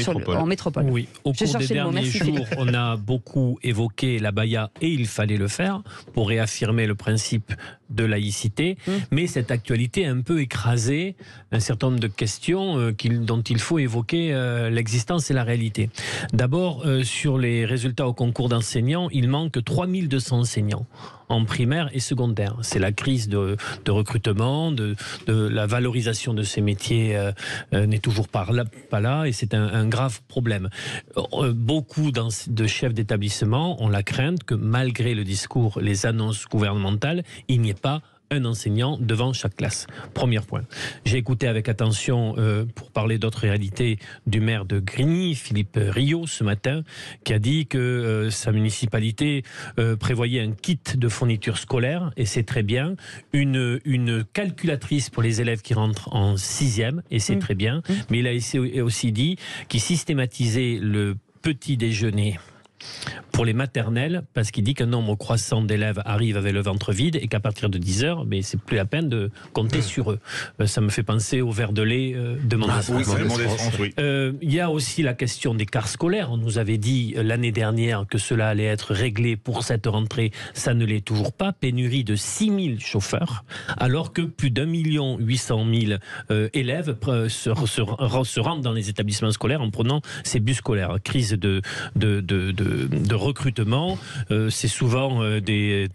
cours en métropole. Oui, au cours des derniers jours, on a beaucoup évoqué l'abaya et il fallait le faire pour réaffirmer le principe de laïcité, mais cette actualité a un peu écrasé un certain nombre de questions dont il faut évoquer l'existence et la réalité. D'abord, sur les résultats au concours d'enseignants, il manque 3200 enseignants en primaire et secondaire. C'est la crise de recrutement, de la valorisation de ces métiers n'est toujours pas là et c'est un grave problème. Beaucoup de chefs d'établissement ont la crainte que malgré le discours, les annonces gouvernementales, il n'y ait pas un enseignant devant chaque classe. Premier point. J'ai écouté avec attention, pour parler d'autres réalités, du maire de Grigny, Philippe Rio, ce matin, qui a dit que sa municipalité prévoyait un kit de fourniture scolaire, et c'est très bien, une calculatrice pour les élèves qui rentrent en 6e, et c'est très bien, mais il a aussi dit qu'il systématisait le petit déjeuner pour les maternelles, parce qu'il dit qu'un nombre croissant d'élèves arrive avec le ventre vide et qu'à partir de 10h, mais c'est plus la peine de compter sur eux. Ça me fait penser au verre de lait de Mendès-France. Il y a aussi la question des cars scolaires. On nous avait dit l'année dernière que cela allait être réglé pour cette rentrée. Ça ne l'est toujours pas. Pénurie de 6000 chauffeurs, alors que plus d'1 800 000 élèves se rendent dans les établissements scolaires en prenant ces bus scolaires. Crise de recrutement, c'est souvent des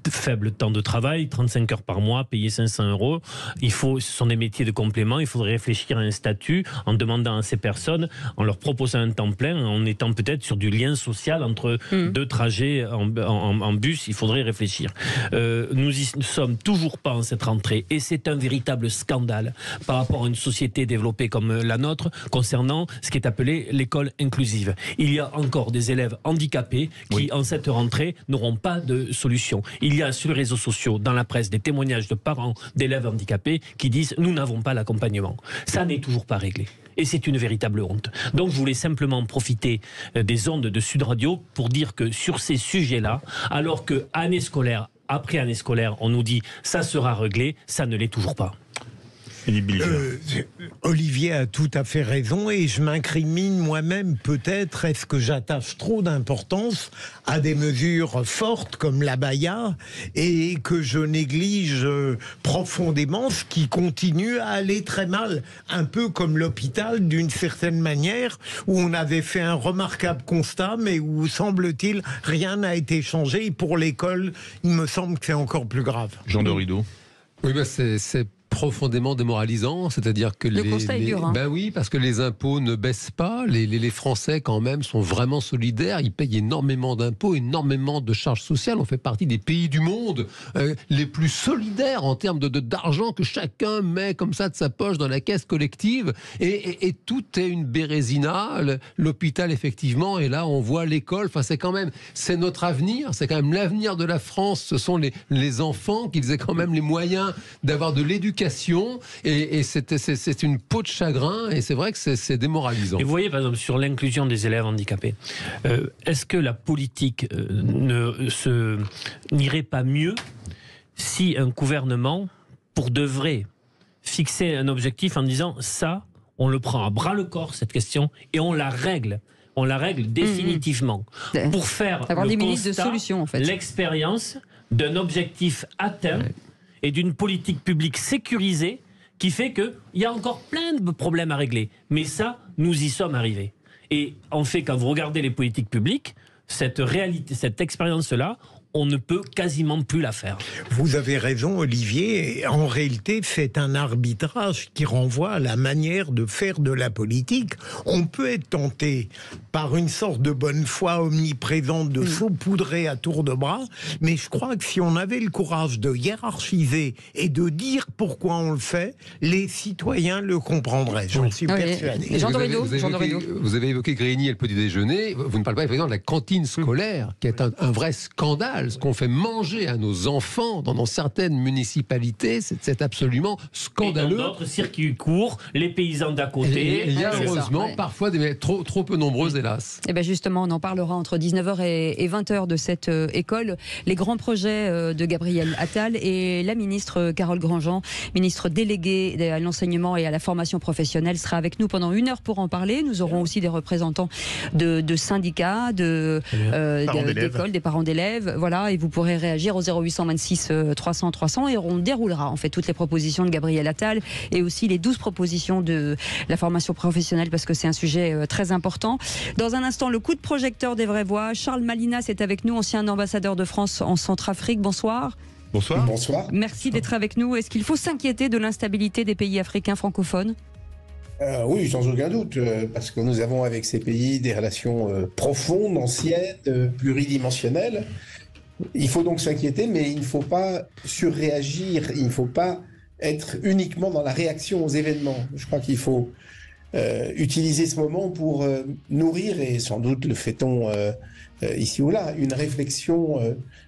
faible temps de travail, 35 heures par mois, payer 500 €. Ce sont des métiers de complément. Il faudrait réfléchir à un statut en demandant à ces personnes, en leur proposant un temps plein, en étant peut-être sur du lien social entre deux trajets en bus. Il faudrait réfléchir. Nous ne sommes toujours pas en cette rentrée et c'est un véritable scandale par rapport à une société développée comme la nôtre concernant ce qui est appelé l'école inclusive. Il y a encore des élèves handicapés qui, en cette rentrée, n'auront pas de solution. Il y a sur les réseaux sociaux, dans la presse, des témoignages de parents d'élèves handicapés qui disent « nous n'avons pas l'accompagnement ». Ça n'est toujours pas réglé. Et c'est une véritable honte. Donc je voulais simplement profiter des ondes de Sud Radio pour dire que sur ces sujets-là, alors que année scolaire après année scolaire, on nous dit « ça sera réglé », ça ne l'est toujours pas. Olivier a tout à fait raison et je m'incrimine moi-même peut-être. Est-ce que j'attache trop d'importance à des mesures fortes comme l'abaya et que je néglige profondément ce qui continue à aller très mal, un peu comme l'hôpital d'une certaine manière où on avait fait un remarquable constat mais où semble-t-il rien n'a été changé, et pour l'école il me semble que c'est encore plus grave. Jean de Rideau. Oui, c'est profondément démoralisant, c'est-à-dire que le constat est dur, hein. Ben oui, parce que les impôts ne baissent pas, les Français quand même sont vraiment solidaires, ils payent énormément d'impôts, énormément de charges sociales, on fait partie des pays du monde les plus solidaires en termes d'argent que chacun met comme ça de sa poche dans la caisse collective, et tout est une bérésina, l'hôpital effectivement, et là on voit l'école, enfin c'est notre avenir, c'est quand même l'avenir de la France, ce sont les enfants, qu'ils aient quand même les moyens d'avoir de l'éducation, et c'est une peau de chagrin, et c'est vrai que c'est démoralisant. Et vous voyez par exemple sur l'inclusion des élèves handicapés, est-ce que la politique n'irait pas mieux si un gouvernement, pour de vrai, fixait un objectif en disant ça, on le prend à bras le corps cette question et on la règle. On la règle définitivement pour faire le constat, solutions, en fait. L'expérience d'un objectif atteint et d'une politique publique sécurisée qui fait qu'il y a encore plein de problèmes à régler. Mais ça, nous y sommes arrivés. Et en fait, quand vous regardez les politiques publiques, cette réalité, cette expérience-là, on ne peut quasiment plus la faire. Vous avez raison, Olivier. En réalité, c'est un arbitrage qui renvoie à la manière de faire de la politique. On peut être tenté par une sorte de bonne foi omniprésente de saupoudrer à tour de bras, mais je crois que si on avait le courage de hiérarchiser et de dire pourquoi on le fait, les citoyens le comprendraient. J'en suis persuadé. Jean de Rideau. Vous avez évoqué Grigny et le petit déjeuner. Vous ne parlez pas évidemment de la cantine scolaire, qui est un vrai scandale. scandale. Ce qu'on fait manger à nos enfants dans certaines municipalités, c'est absolument scandaleux. Et dans d'autres circuits courts, les paysans d'à côté. Il y a heureusement parfois trop peu nombreuses, hélas. Et bien justement, on en parlera entre 19h et 20h de cette école. Les grands projets de Gabriel Attal et la ministre Carole Grandjean, ministre déléguée à l'enseignement et à la formation professionnelle, sera avec nous pendant 1 heure pour en parler. Nous aurons aussi des représentants de syndicats, d'écoles, des parents d'élèves. Voilà, et vous pourrez réagir au 0826 300 300 et on déroulera en fait toutes les propositions de Gabriel Attal et aussi les 12 propositions de la formation professionnelle parce que c'est un sujet très important. Dans un instant, le coup de projecteur des vraies voix. Charles Malinas est avec nous, ancien ambassadeur de France en Centrafrique. Bonsoir. Bonsoir. Bonsoir. Merci d'être avec nous. Est-ce qu'il faut s'inquiéter de l'instabilité des pays africains francophones ? Oui, sans aucun doute, parce que nous avons avec ces pays des relations profondes, anciennes, pluridimensionnelles. Il faut donc s'inquiéter, mais il ne faut pas surréagir, il ne faut pas être uniquement dans la réaction aux événements. Je crois qu'il faut utiliser ce moment pour nourrir, et sans doute le fait-on ici ou là, une réflexion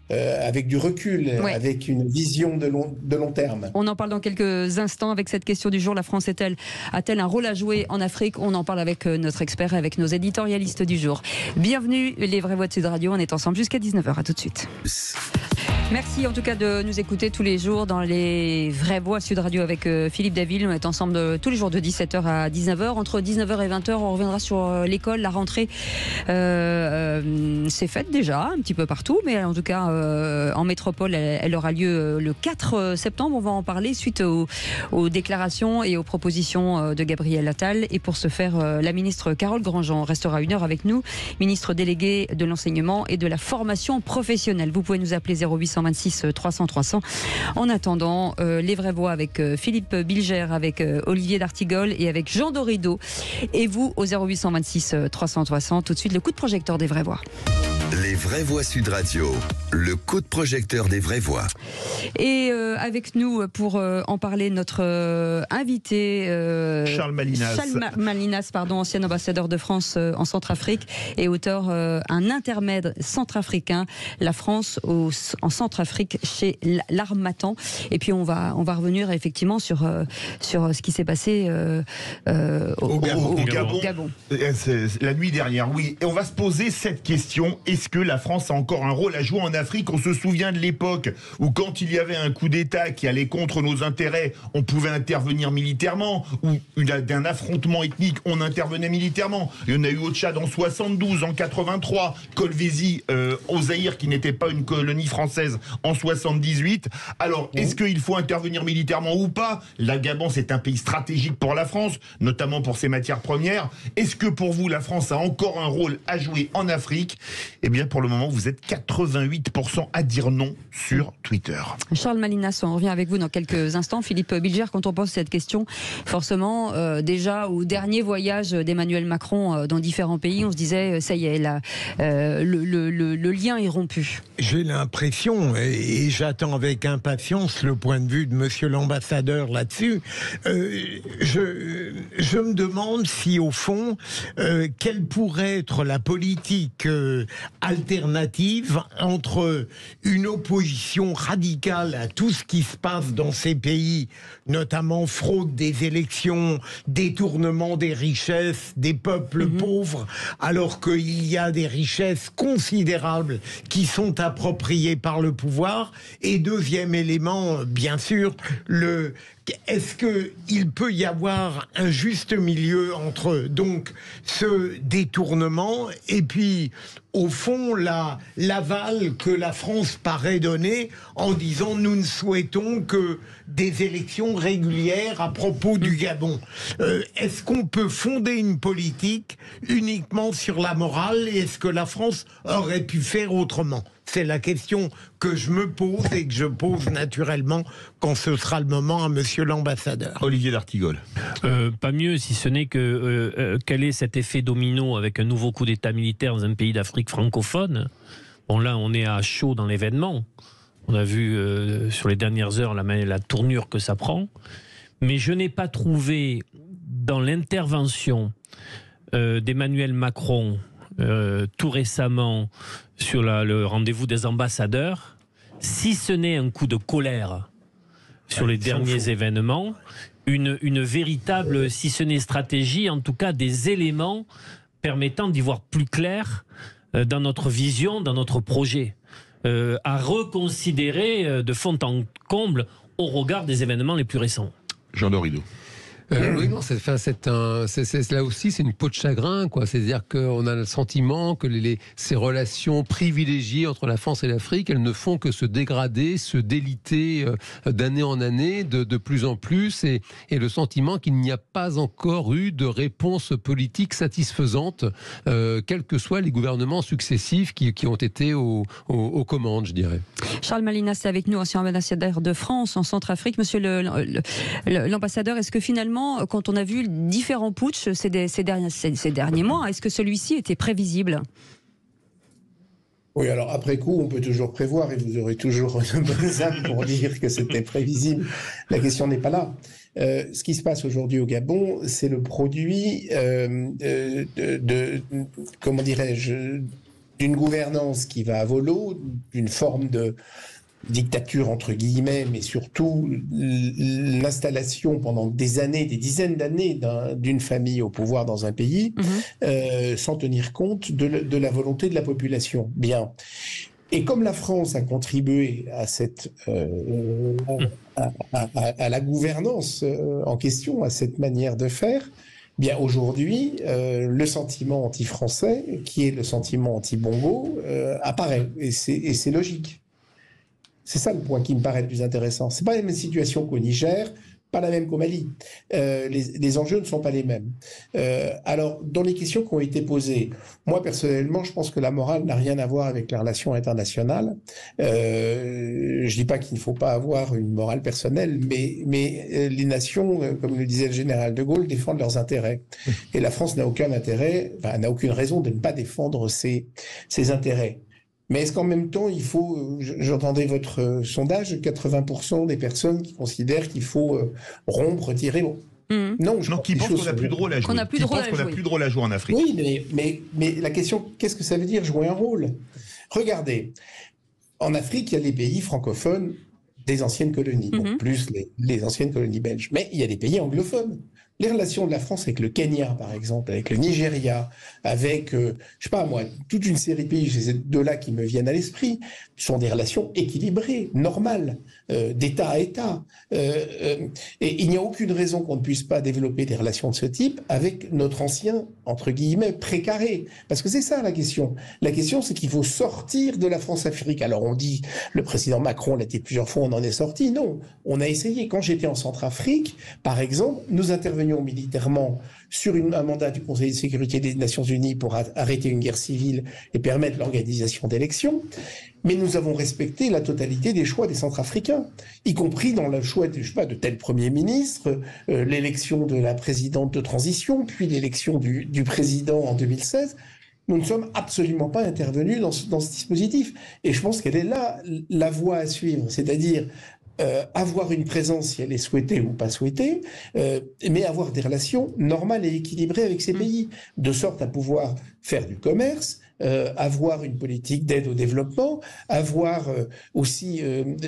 avec du recul, avec une vision de long terme. On en parle dans quelques instants avec cette question du jour. La France a-t-elle un rôle à jouer en Afrique ? On en parle avec notre expert et avec nos éditorialistes du jour. Bienvenue, les vraies voix de Sud Radio. On est ensemble jusqu'à 19h. À tout de suite. Merci en tout cas de nous écouter tous les jours dans les vraies voix Sud Radio avec Philippe Daville. On est ensemble tous les jours de 17h à 19h. Entre 19h et 20h, on reviendra sur l'école. La rentrée c'est faite déjà un petit peu partout, mais en tout cas en métropole, elle aura lieu le 4 septembre. On va en parler suite aux déclarations et aux propositions de Gabriel Attal. Et pour ce faire, la ministre Carole Grandjean restera 1 heure avec nous, ministre déléguée de l'enseignement et de la formation professionnelle. Vous pouvez nous appeler 0826 300 300. En attendant, les vraies voix avec Philippe Bilger, avec Olivier d'Artigol et avec Jean Dorido. Et vous au 0826 300 300. Tout de suite, le coup de projecteur des vraies voix. Les vraies voix Sud Radio, le coup de projecteur des vraies voix. Et avec nous pour en parler notre invité Charles Malinas. Charles Malinas, ancien ambassadeur de France en Centrafrique et auteur Un intermède centrafricain, la France en Centrafrique chez l'Harmattan. Et puis on va revenir effectivement sur ce qui s'est passé au Gabon. C'est la nuit dernière, oui. Et on va se poser cette question. Est-ce que la France a encore un rôle à jouer en Afrique ? On se souvient de l'époque où quand il y avait un coup d'État qui allait contre nos intérêts, on pouvait intervenir militairement, ou d'un affrontement ethnique, on intervenait militairement. Il y en a eu au Tchad en 72, en 83, Kolwezi au Zaïre, qui n'était pas une colonie française, en 78. Alors, est-ce qu'il faut intervenir militairement ou pas ? La Gabon, c'est un pays stratégique pour la France, notamment pour ses matières premières. Est-ce que pour vous, la France a encore un rôle à jouer en Afrique ? Eh bien, pour le moment, vous êtes 88% à dire non sur Twitter. Charles Malinas, on revient avec vous dans quelques instants. Philippe Bilger, quand on pose cette question, forcément, déjà au dernier voyage d'Emmanuel Macron dans différents pays, on se disait, ça y est, là, le lien est rompu. J'ai l'impression, et j'attends avec impatience le point de vue de monsieur l'ambassadeur là-dessus, je me demande si, au fond, quelle pourrait être la politique alternative entre une opposition radicale à tout ce qui se passe dans ces pays, notamment fraude des élections, détournement des richesses des peuples pauvres, alors qu'il y a des richesses considérables qui sont appropriées par le pouvoir, et deuxième élément, bien sûr, est-ce qu'il peut y avoir un juste milieu entre donc ce détournement et puis au fond l'aval que la France paraît donner en disant nous ne souhaitons que des élections régulières à propos du Gabon. Est-ce qu'on peut fonder une politique uniquement sur la morale et est-ce que la France aurait pu faire autrement ? C'est la question que je me pose et que je pose naturellement quand ce sera le moment à monsieur l'ambassadeur. Olivier d'Artigol. Pas mieux, si ce n'est que quel est cet effet domino avec un nouveau coup d'État militaire dans un pays d'Afrique francophone ? Bon, là, on est à chaud dans l'événement. On a vu sur les dernières heures la tournure que ça prend. Mais je n'ai pas trouvé dans l'intervention d'Emmanuel Macron tout récemment sur le rendez-vous des ambassadeurs, si ce n'est un coup de colère sur les derniers événements, une véritable, si ce n'est stratégie, en tout cas des éléments permettant d'y voir plus clair dans notre vision, dans notre projet, à reconsidérer de fond en comble au regard des événements les plus récents. Jean Dorido. Oui, non, là aussi, c'est une peau de chagrin, quoi. C'est-à-dire qu'on a le sentiment que ces relations privilégiées entre la France et l'Afrique, elles ne font que se dégrader, se déliter d'année en année, de plus en plus, et le sentiment qu'il n'y a pas encore eu de réponse politique satisfaisante, quels que soient les gouvernements successifs qui ont été aux commandes, je dirais. Charles Malinas est avec nous, ancien ambassadeur de France en Centrafrique. Monsieur l'ambassadeur, est-ce que finalement, quand on a vu différents putschs ces derniers mois, est-ce que celui-ci était prévisible ? Oui, alors après coup, on peut toujours prévoir et vous aurez toujours une bonne âme pour dire que c'était prévisible. La question n'est pas là. Ce qui se passe aujourd'hui au Gabon, c'est le produit comment dirais-je, d'une gouvernance qui va à volo, d'une forme de dictature entre guillemets, mais surtout l'installation pendant des années, des dizaines d'années d'une famille au pouvoir dans un pays, sans tenir compte de la volonté de la population. Bien. Et comme la France a contribué à cette à la gouvernance en question, à cette manière de faire, bien aujourd'hui, le sentiment anti-français, qui est le sentiment anti-Bongo, apparaît, et c'est logique. C'est ça le point qui me paraît le plus intéressant. C'est pas la même situation qu'au Niger, pas la même qu'au Mali. Les enjeux ne sont pas les mêmes. Alors, dans les questions qui ont été posées, moi personnellement, je pense que la morale n'a rien à voir avec les relations internationales. Je dis pas qu'il ne faut pas avoir une morale personnelle, mais les nations, comme le disait le général de Gaulle, défendent leurs intérêts. Et la France n'a aucun intérêt, enfin, n'a aucune raison de ne pas défendre ses intérêts. Mais est-ce qu'en même temps, il faut, j'entendais votre sondage, 80% des personnes qui considèrent qu'il faut rompre, retirer... Non, qui pensent qu'on n'a plus de rôle à jouer. Qu'on n'a plus de rôle à jouer en Afrique. Oui, mais la question, qu'est-ce que ça veut dire jouer un rôle ? Regardez, en Afrique, il y a les pays francophones des anciennes colonies, donc plus les anciennes colonies belges. Mais il y a des pays anglophones. Les relations de la France avec le Kenya, par exemple, avec le Nigeria, avec, je sais pas moi, toute une série de pays, ces deux-là qui me viennent à l'esprit, sont des relations équilibrées, normales, d'État à État. Et il n'y a aucune raison qu'on ne puisse pas développer des relations de ce type avec notre ancien, entre guillemets, précaré. Parce que c'est ça la question. La question, c'est qu'il faut sortir de la France-Afrique. Alors on dit, le président Macron l'a dit plusieurs fois, on en est sorti. Non, on a essayé. Quand j'étais en Centrafrique, par exemple, nous intervenions militairement sur un mandat du Conseil de sécurité des Nations Unies pour arrêter une guerre civile et permettre l'organisation d'élections. Mais nous avons respecté la totalité des choix des Centrafricains, y compris dans le choix de tel Premier ministre, l'élection de la présidente de transition, puis l'élection du président en 2016. Nous ne sommes absolument pas intervenus dans ce dispositif. Et je pense qu'elle est là la voie à suivre, c'est-à-dire avoir une présence si elle est souhaitée ou pas souhaitée, mais avoir des relations normales et équilibrées avec ces pays, de sorte à pouvoir faire du commerce, avoir une politique d'aide au développement, avoir aussi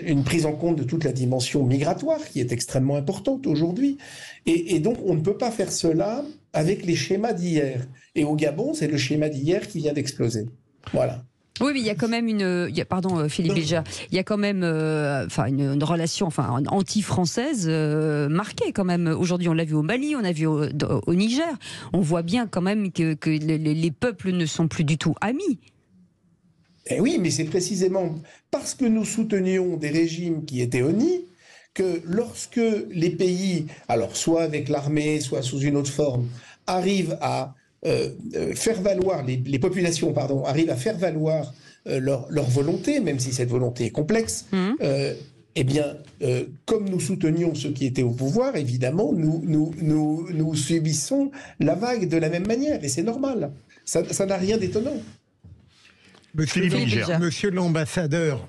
une prise en compte de toute la dimension migratoire qui est extrêmement importante aujourd'hui. Et donc on ne peut pas faire cela avec les schémas d'hier. Et au Gabon, c'est le schéma d'hier qui vient d'exploser. Voilà. Oui, mais il y a quand même pardon Philippe Bilger, il y a quand même une relation anti-française marquée quand même. Aujourd'hui, on l'a vu au Mali, on a vu au Niger. On voit bien quand même que les peuples ne sont plus du tout amis. Eh oui, mais c'est précisément parce que nous soutenions des régimes qui étaient honnis que lorsque les pays, alors soit avec l'armée, soit sous une autre forme, arrivent à faire valoir, les populations, arrivent à faire valoir leur volonté, même si cette volonté est complexe, eh bien, comme nous soutenions ceux qui étaient au pouvoir, évidemment, nous subissons la vague de la même manière, et c'est normal. Ça n'a rien d'étonnant. Monsieur l'ambassadeur,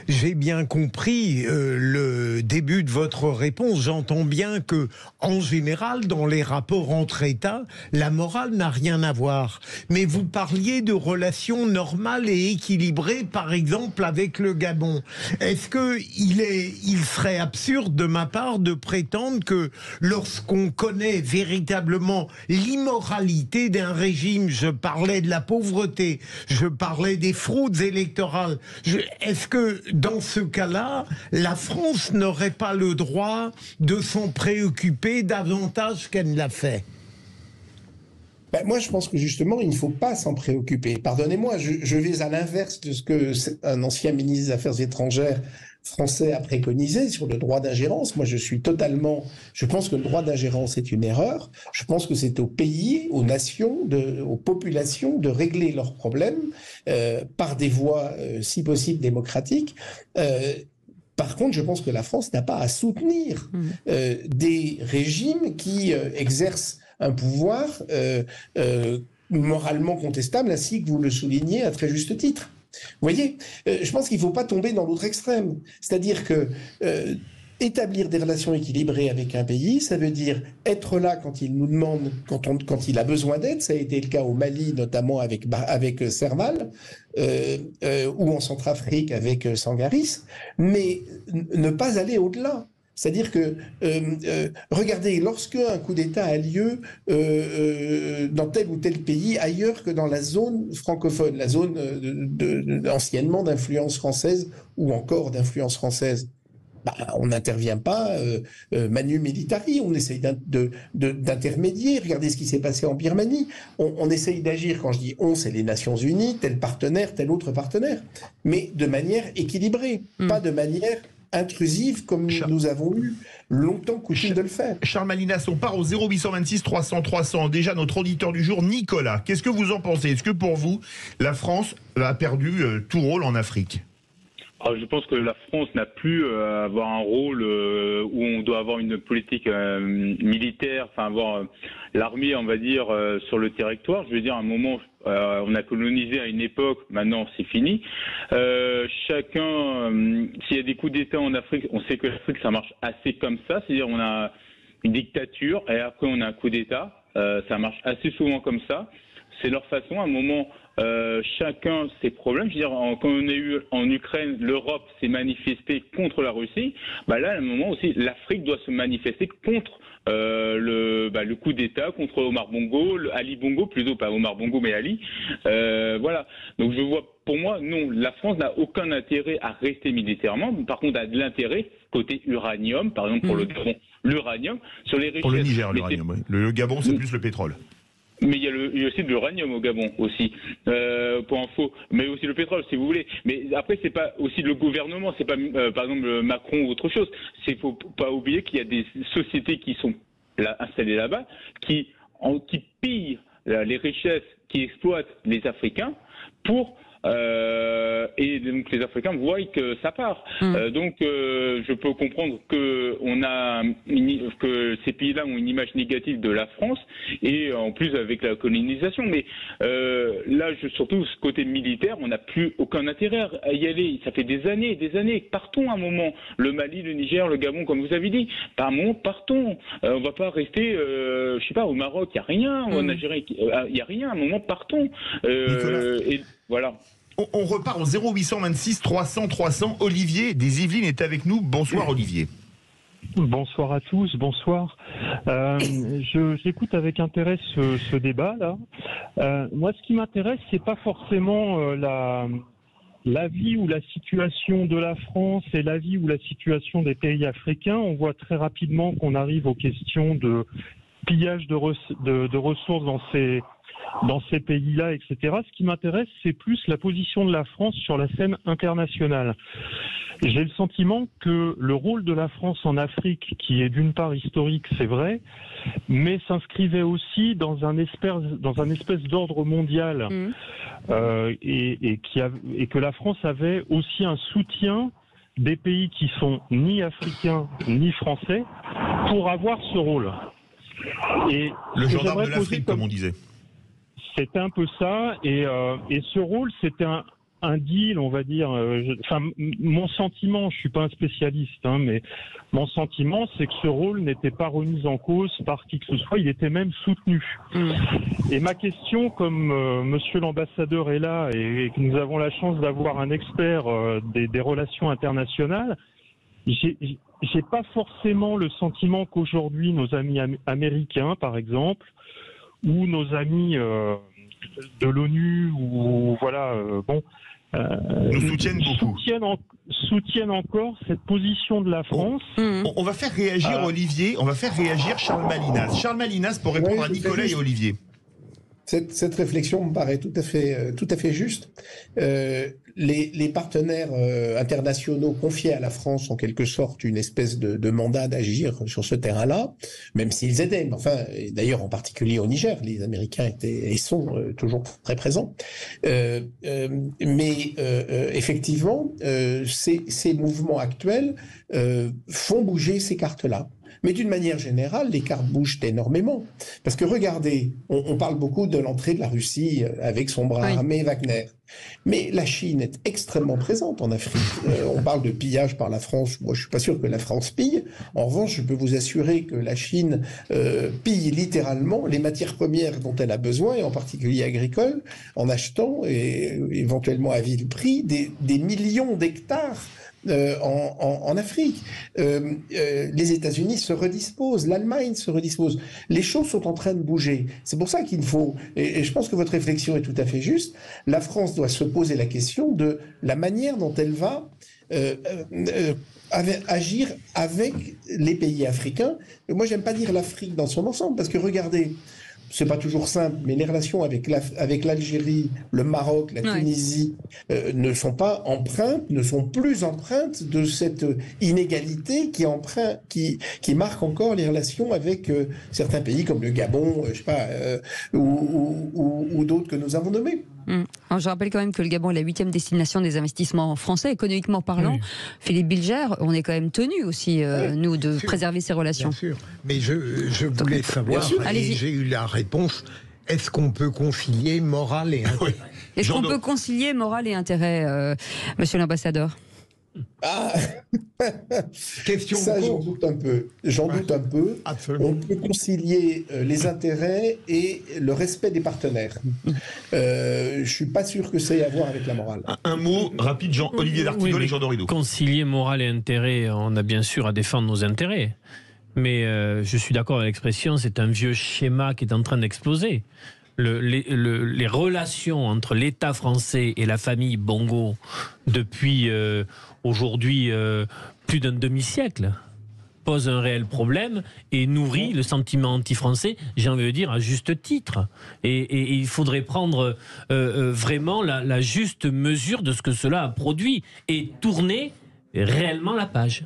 j'ai bien compris le début de votre réponse. J'entends bien que, en général, dans les rapports entre États, la morale n'a rien à voir. Mais vous parliez de relations normales et équilibrées, par exemple, avec le Gabon. Est-ce que il serait absurde de ma part de prétendre que lorsqu'on connaît véritablement l'immoralité d'un régime, je parlais de la pauvreté, je parlais des fraudes électorales. Est-ce que, dans ce cas-là, la France n'aurait pas le droit de s'en préoccuper davantage qu'elle ne l'a fait ? Moi, je pense que justement, il ne faut pas s'en préoccuper. Pardonnez-moi, je vais à l'inverse de ce qu'un ancien ministre des Affaires étrangères français a préconisé sur le droit d'ingérence. Moi, je pense que le droit d'ingérence est une erreur. Je pense que c'est aux pays, aux nations, aux populations de régler leurs problèmes par des voies, si possible, démocratiques. Par contre, je pense que la France n'a pas à soutenir des régimes qui exercent un pouvoir moralement contestable, ainsi que vous le soulignez à très juste titre. Vous voyez, je pense qu'il ne faut pas tomber dans l'autre extrême. C'est-à-dire que établir des relations équilibrées avec un pays, ça veut dire être là quand il nous demande, quand il a besoin d'aide. Ça a été le cas au Mali, notamment avec Serval, ou en Centrafrique avec Sangaris, mais ne pas aller au-delà. C'est-à-dire que, regardez, lorsque un coup d'État a lieu dans tel ou tel pays, ailleurs que dans la zone francophone, la zone anciennement d'influence française ou encore d'influence française, on n'intervient pas manu militari, on essaye d'intermédier. Regardez ce qui s'est passé en Birmanie. On essaye d'agir, quand je dis on, c'est les Nations Unies, tel partenaire, tel autre partenaire, mais de manière équilibrée, pas de manière intrusive comme nous avons eu longtemps coutume de le faire. Charles Malinas, on part au 0826 300 300. Déjà notre auditeur du jour, Nicolas. Qu'est-ce que vous en pensez? Est-ce que pour vous, la France a perdu tout rôle en Afrique? Je pense que la France n'a plus à avoir un rôle où on doit avoir une politique militaire, enfin avoir l'armée, on va dire, sur le territoire. Je veux dire, à un moment, on a colonisé à une époque, maintenant c'est fini. S'il y a des coups d'État en Afrique, on sait que l'Afrique, ça marche assez comme ça. C'est-à-dire, on a une dictature et après on a un coup d'État. Ça marche assez souvent comme ça. C'est leur façon, à un moment... chacun ses problèmes. Je veux dire, quand on a eu en Ukraine, l'Europe s'est manifestée contre la Russie. Là, à un moment aussi, l'Afrique doit se manifester contre le coup d'État, contre Omar Bongo, Ali Bongo, plutôt pas Omar Bongo, mais Ali. Voilà. Donc je vois, pour moi, non, la France n'a aucun intérêt à rester militairement. Par contre, a de l'intérêt côté uranium, par exemple pour le Gabon, l'uranium sur les richesses. Pour le Niger, l'uranium. Oui. Le Gabon, c'est plus le pétrole. Mais il y a aussi de l'uranium au Gabon aussi, pour info, mais aussi le pétrole si vous voulez. Mais après c'est pas aussi le gouvernement, c'est pas par exemple Macron ou autre chose. Faut pas oublier qu'il y a des sociétés qui sont installées là-bas, qui pillent les richesses, qui exploitent les Africains pour et donc les Africains voient que ça part. Donc je peux comprendre que ces pays-là ont une image négative de la France et en plus avec la colonisation. Mais là, surtout ce côté militaire, on n'a plus aucun intérêt à y aller. Ça fait des années. Partons un moment. Le Mali, le Niger, le Gabon, comme vous avez dit. Par un moment, partons. On va pas rester, je sais pas, au Maroc, il n'y a rien. En Algérie, il n'y a rien. À un moment, partons. Et voilà. On repart au 0826 300 300. Olivier des Yvelines est avec nous. Bonsoir Olivier. Bonsoir à tous, bonsoir. J'écoute avec intérêt ce débat-là. Moi, ce qui m'intéresse, c'est pas forcément l'avis ou la situation de la France et l'avis ou la situation des pays africains. On voit très rapidement qu'on arrive aux questions de pillage de ressources dans ces pays-là, etc. Ce qui m'intéresse, c'est plus la position de la France sur la scène internationale. J'ai le sentiment que le rôle de la France en Afrique, qui est d'une part historique, c'est vrai, mais s'inscrivait aussi dans un espèce d'ordre mondial et que la France avait aussi un soutien des pays qui sont ni africains ni français pour avoir ce rôle. Et le gendarme de l'Afrique, comme on disait. C'était un peu ça, et ce rôle, c'était un deal, on va dire. Mon sentiment, je suis pas un spécialiste, mais mon sentiment, c'est que ce rôle n'était pas remis en cause par qui que ce soit, il était même soutenu. Et ma question, comme Monsieur l'ambassadeur est là et que nous avons la chance d'avoir un expert des relations internationales, j'ai pas forcément le sentiment qu'aujourd'hui nos amis américains, par exemple, ou nos amis de l'ONU, ou voilà, nous soutiennent beaucoup. Soutiennent encore cette position de la France. On va faire réagir Olivier, on va faire réagir Charles Malinas. Charles Malinas pour répondre à Nicolas et Olivier. Cette réflexion me paraît tout à fait juste. Les partenaires internationaux confiaient à la France en quelque sorte une espèce de mandat d'agir sur ce terrain-là, même s'ils aidaient. Mais enfin, et d'ailleurs en particulier au Niger, les Américains étaient et sont toujours très présents. Mais effectivement, ces mouvements actuels font bouger ces cartes-là. Mais d'une manière générale, les cartes bougent énormément. Parce que regardez, on parle beaucoup de l'entrée de la Russie avec son bras armé Wagner. Mais la Chine est extrêmement présente en Afrique. On parle de pillage par la France. Moi, je suis pas sûr que la France pille. En revanche, je peux vous assurer que la Chine pille littéralement les matières premières dont elle a besoin, et en particulier agricoles, en achetant, et éventuellement à vil prix, des millions d'hectares en Afrique. Les États-Unis se redisposent, l'Allemagne se redispose. Les choses sont en train de bouger. C'est pour ça qu'il faut, et je pense que votre réflexion est tout à fait juste, la France doit se poser la question de la manière dont elle va agir avec les pays africains. Moi, j'aime pas dire l'Afrique dans son ensemble, parce que regardez, c'est pas toujours simple, mais les relations avec l'Algérie, le Maroc, la Tunisie ne sont plus empreintes de cette inégalité qui marque encore les relations avec certains pays comme le Gabon, je sais pas, ou d'autres que nous avons nommés. Alors, je rappelle quand même que le Gabon est la 8e destination des investissements français, économiquement parlant. Oui. Philippe Bilger, on est quand même tenu aussi, nous, de préserver ces relations. Bien sûr, mais je voulais savoir, et j'ai eu la réponse, est-ce qu'on peut concilier morale et intérêt? Est-ce qu'on peut concilier morale et intérêt, monsieur l'ambassadeur? Question. Ça, j'en doute un peu. Absolument. On peut concilier les intérêts et le respect des partenaires. Je suis pas sûr que ça ait à voir avec la morale. Un mot rapide, Olivier d'Artigol et Jean Dorido. Concilier morale et intérêt, on a bien sûr à défendre nos intérêts. Mais je suis d'accord avec l'expression, c'est un vieux schéma qui est en train d'exploser. Les relations entre l'État français et la famille Bongo depuis aujourd'hui plus d'un demi-siècle posent un réel problème et nourrit le sentiment anti-français, j'ai envie de dire à juste titre. Et il faudrait prendre vraiment la juste mesure de ce que cela a produit et tourner réellement la page.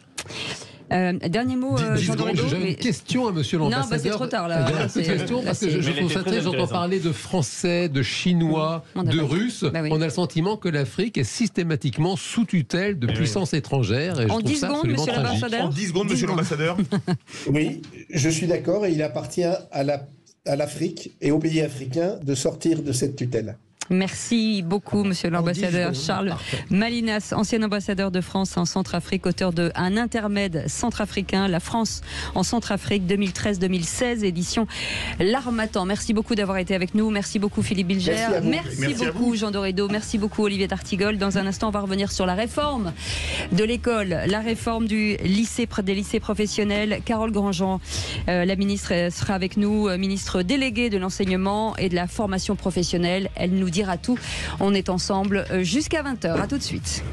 Dernier mot, Jean Dorido. J'ai une question à monsieur l'ambassadeur. Non, c'est trop tard là. J'ai une question parce que je constatais, j'entends parler de Français, de Chinois, de Russes. On a le sentiment que l'Afrique est systématiquement sous tutelle de puissances étrangères. Et en 10 secondes, monsieur l'ambassadeur. En 10 secondes, monsieur l'ambassadeur. Oui, je suis d'accord et il appartient à l'Afrique et aux pays africains de sortir de cette tutelle. Merci beaucoup, monsieur l'ambassadeur Charles Malinas, ancien ambassadeur de France en Centrafrique, auteur de Un intermède centrafricain, la France en Centrafrique 2013-2016, édition L'Harmattan. Merci beaucoup d'avoir été avec nous. Merci beaucoup, Philippe Bilger. Merci beaucoup, Jean Dorido. Merci beaucoup, Olivier d'Artigol. Dans un instant, on va revenir sur la réforme de l'école, la réforme des lycées professionnels. Carole Grandjean, la ministre, sera avec nous, ministre déléguée de l'enseignement et de la formation professionnelle. Elle nous dira tout. On est ensemble jusqu'à 20h. À tout de suite.